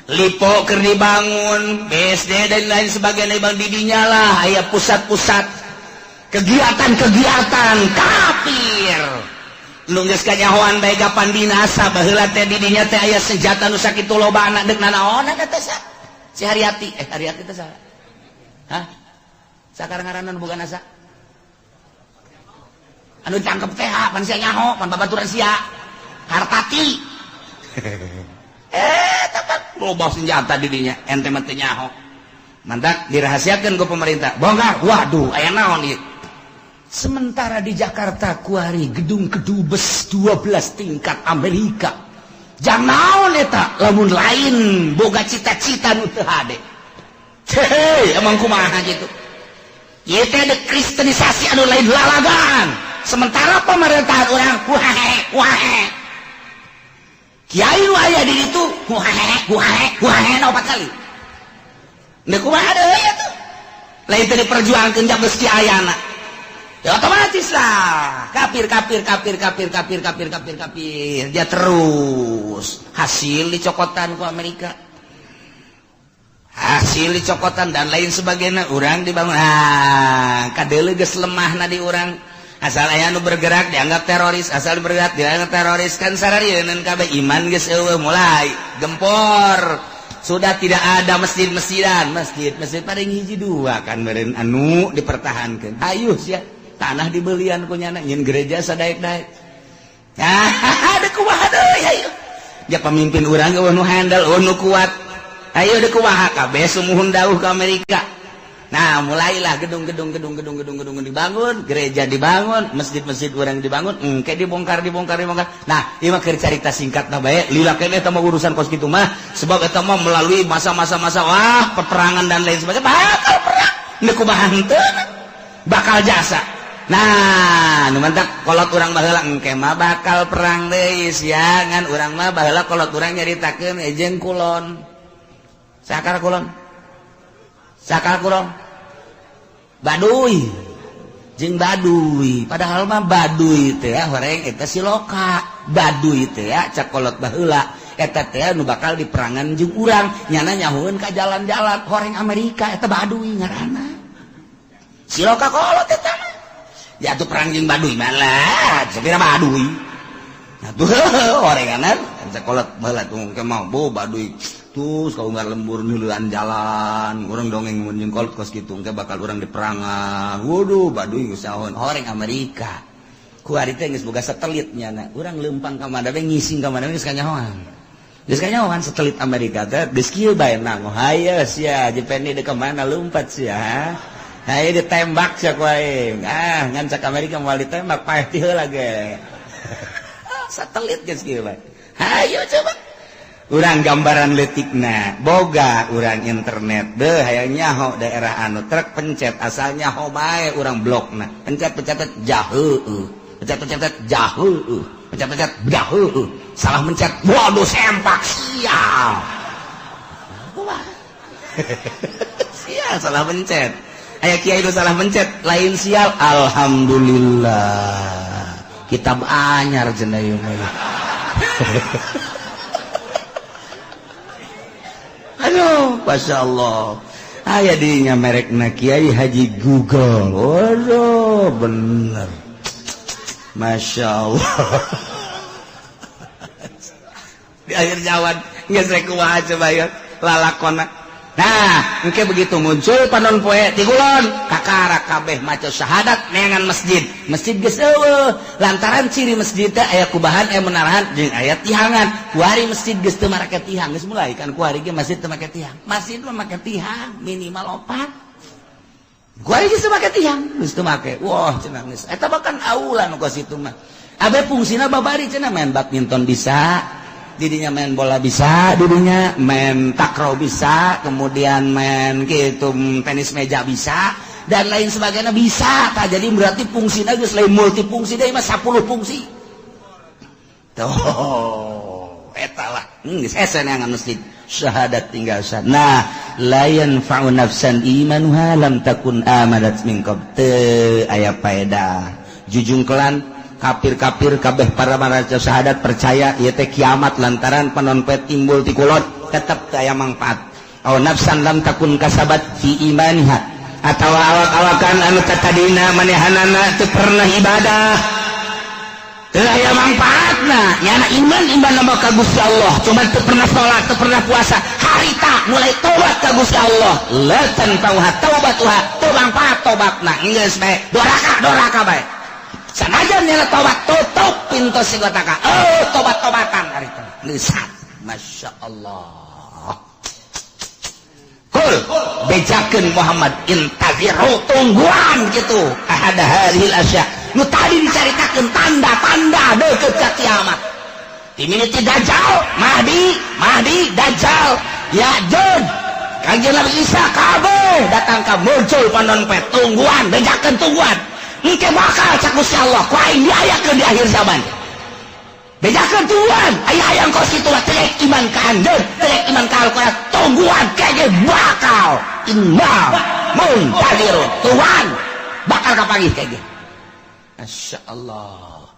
Lipo keur dibangun, BSD dan lain sebagainya bang didinya lah aya pusat-pusat kegiatan-kegiatan kafir. Nu geus kanyahoan bae gapan dinasa baheula teh didinya teh aya senjata nu sakitu lobana deuk nanaon eta teh sa? Si Haryati, Haryati teh saha? Hah? Sakarang-ngaranna bukan asa? Anu ditangkep teh pan sia nyaho, pan babaturan sia. Hartati. Tapak loba senjata didinya ente mah teu nyaho. Mantak dirahasiakeun ku pemerintah. Bongkar. Waduh, aya naon ieu? Sementara di Jakarta kuari gedung kedubes 12 tingkat Amerika. Jang naon eta lamun lain boga cita-cita nu teu hade. Hei, emang kumaha gitu. Ieu teh ada kristenisasi anu lain lalagaan. Sementara pemerintahan urang wahe. Kiai nu aya di ditu wahe na 4 kali. Nek kumaha deui atuh. Lain teh diperjuangkeun jak geus kiayana. Ya otomatis lah. Kafir. Dia terus hasil dicokotan ku Amerika. Hasil dicokotan dan lain sebagainya. Urang dibangun. Kadeuleu geus lemahna di urang. Asal aya nu bergerak dianggap teroris, asal bergerak dianggap teroris kan sararieun kabeh iman geus eueuh mulai gempor. Sudah tidak ada masjid-masjidan, masjid paling hiji dua kan meureun anu dipertahankeun. Hayu sia tanah dibelian ku nyana nyeun gereja sadaek-daek. Ada kumaha deui hayu. Ya pemimpin urang eueuh nu handal, eueuh nu kuat. Hayu deuk kumaha kabeh sumuhun dawuh ka Amerika. Nah mulailah gedung-gedung dibangun, gereja dibangun, masjid-masjid orang dibangun, kayak dibongkar. Nah ini mah cerita singkat nah bae, lila kene eta mah urusan kos kitu mah, sebab eta mah melalui masa-masa peperangan dan lain sebagainya, bakal perang, nek kumaha henteu, bakal jasa. Nah, nu mantap kolot urang baheula engke mah bakal perang deui sia ngan urang mah baheula kolot urang nyaritakeun ejeung kulon. Sakar kulon. Baduy jeung baduy padahal mah baduy teh horeng eta siloka baduy teh cak kolot baheula eta teh nu bakal diperangan jeung urang nyana nyahoeun ka jalan-jalan horeng Amerika eta baduy ngaranna siloka kolot eta mah ya atuh perang jeung baduy malah sakira baduy atuh horenganan cak kolot baheula tuh ke mau baduy terus kalau nggak lembur nuluan jalan orang dongeng menjeng kolot kos gitu nggak bakal orang diperangan waduh baduy usahawan orang Amerika kuari teh geus boga satelitnya nah orang lempang ka mana ngising ka mana geus kanyahoan satelit Amerika teh geus kieu bae nang haye sia jepeni deuk ka mana lompat sia haye ditembak sia ku aing ngan cak Amerika moal ditembak paeh ti heula ge satelit geus kieu bae hayo coba urang gambaran letikna boga urang internet deh hayang nyaho daerah anu trek pencet asal nyaho bae urang blokna pencet jaheueuh pencet jaheueuh pencet jaheueuh salah mencet waduh sempak sial sial salah mencet aya kiai nu salah mencet lain sial alhamdulillah kitab anyar cenah ieu mah aduh, Masya Allah. Aya dinya merekna Kiai Haji Google. Waduh, bener. Masya Allah. Di akhir jawan, nggak saya kumaha coba ya, lalakona. Nah, engke begitu muncul panon poe ti kulon, kakara kabeh maca syahadat neangan masjid. Masjid geus eueuh, lantaran ciri masjid teh aya kubahan aya menarahan jeung aya tihangan. Kuari masjid geus teu make tihang, geus mulai kan kuari ge masjid teu make tihang. Masjid mah make tihang minimal 4. Kuari geus teu make tihang, geus teu make. Wah, cenah geus. Eta bahkan aula nu kos itu mah. Abe fungsina babari cenah main badminton bisa. Didinya main bola bisa, didinya main takraw bisa, kemudian main gitu tenis meja bisa, dan lain sebagainya bisa. Tak jadi berarti fungsinya geus lain multifungsi deh, mas 10 fungsi. Tuh, eta lah. Geus ese neangan masjid syahadat tinggal syahadat. Nah, la yanfa'u nafsan imanuha lam takun amanat min qabl. Teu aya faedah. Jujungkelan kafir-kafir kabeh para maraca syahadat percaya ieu teh kiamat lantaran panon poe timbul ti kulon tetap aya manfaat. Aw nafsan lam takun kasabat fi imaniha, atawa awak-awakan anu tadina manehanana teu pernah ibadah, teu aya manfaatna, nyana iman nama ka Gusti Allah, cuma teu pernah salat, teu pernah puasa, harita mulai tobat ka Gusti Allah, la tanfa'uha taubatuha, teu manfaat tobatna, geus bae doraka bae. Sanajan nyana tobat tutup pintu sigotaka, tobat-tobatan harita leusat. Masya Allah. Bejakeun Muhammad intaziru tungguan gitu ahada hadhil asya nu tadi dicaritakeun tanda-tanda deukeut ka kiamat. Diminiti Dajjal, Mahdi, Dajjal, Ya'juj, Kanjeng Nabi Isa kabeh datang ka muncul panonpet tungguan, bejakeun tungguan. Engke bakal cak Gusti Allah ku aing diayakeun di akhir zaman. Bejakeun tungguan, aya engko situ terek iman ka handeup, terek iman ka Al-Qur'an, tungguan kege bakal imam muntadir, Tuhan bakal kapanggih kege. Masya Allah.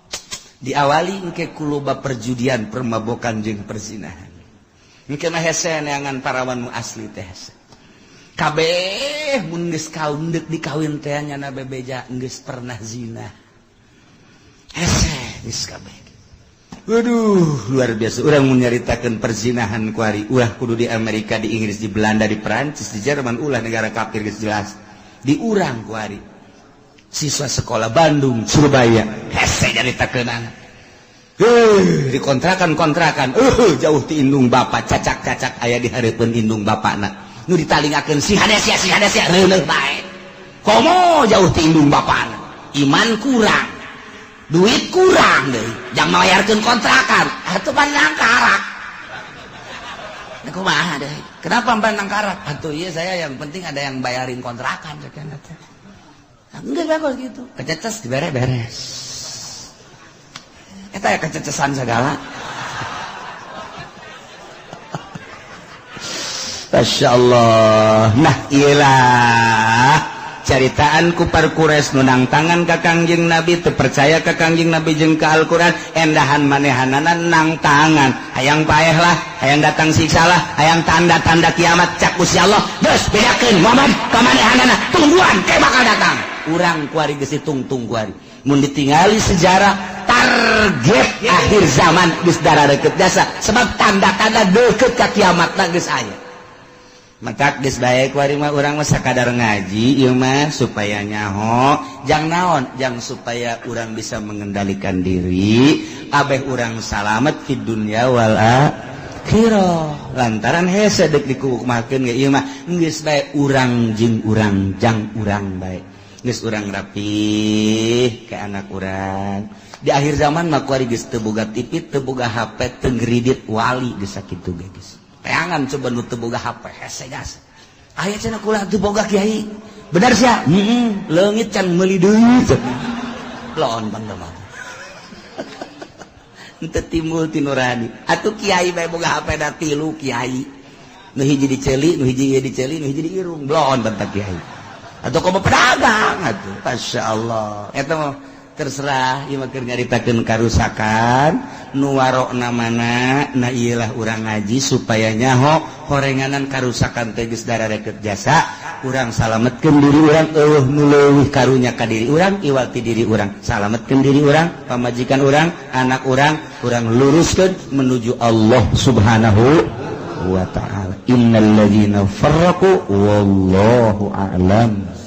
Diawali engke kuloba perjudian, permabokan jeung perzinahan. Engke mah hese neangan parawan nu asli teh hese. Kabeh mun geus kaum deuk dikawin teh nyana bebeja geus pernah zina. Hese geus kabeh. Waduh, luar biasa. Urang menyaritakan perzinahan kuari. Ulah kudu di Amerika, di Inggris, di Belanda, di Perancis, di Jerman. Ulah negara kafir geus jelas. Di urang kuari. Siswa sekolah Bandung, Surabaya. Hese nyaritakeun anak. Dikontrakan. Jauh ti indung bapak, cacak-cacak aya di hareupeun indung bapakna. Nu ditalingakeun si hadesia reuleuh bae. Komo jauh ti indung bapakna. Iman kurang. Duit kurang deh, jangan melayarkan kontrakan, atau pandang karak. Ini kumaha deh, kenapa pandang karak? Atau iya saya yang penting ada yang bayarin kontrakan, sekian aja. Enggak bagus gitu, kececes diberes-beres. Eta ya kececesan segala. Masya Allah. Nah iyalah. Caritaan ku parkures nunang tangan ka Kangjeng Nabi, terpercaya ka Kangjeng Nabi jeung ka Al-Qur'an, endahan manehanana nang tangan. Hayang paeh lah, hayang datang siksa lah, hayang tanda-tanda kiamat cak Gusti Allah. Geus bedakeun Muhammad ka manehanana, tungguan ke bakal datang. Urang kuari geus ditungtung kuari. Mun ditingali sejarah target akhir zaman geus darareukeut jasa, sebab tanda-tanda deukeut ka kiamatna geus aya. Matak geus bae kuari mah urang mah sakadar ngaji ieu mah supaya nyaho, jang naon, jang supaya urang bisa mengendalikan diri, kabeh urang salamet fid dunya wal akhirah. Lantaran hese deuk dikukumakeun ge ieu mah geus bae urang jeung urang jang urang bae. Geus urang rapih ke anak urang. Di akhir zaman mah kuari geus teu boga TV, teu boga HP, teu ngridit wali geus sakitu ge geus. Peangan coba nu teu boga HP hese gas. Aya cenah kulah teu boga kiai. Bener sia? Leungit can meuli deui. Loon bang mah. Henteu timbul ti nurani. Atuh kiai bae boga HP da 3 kiai. Nu hiji diceuli, nu hiji diceuli, nu hiji diirung. Loon bantah kiai. Atuh komo pedagang atuh. Masyaallah. Eta mah terserah ieu mah keur nyaritakeun karusakan nu warokna mana na ieulah urang ngaji supaya nyaho horenganan karusakan teh geus darareukeut jasa urang salametkeun diri urang eueuh nu leuwih karunya ka diri urang iwal ti diri urang salametkeun diri urang pamajikan urang anak urang luruskeun menuju Allah Subhanahu wa taala innal ladzina farraqu wallahu a'lam.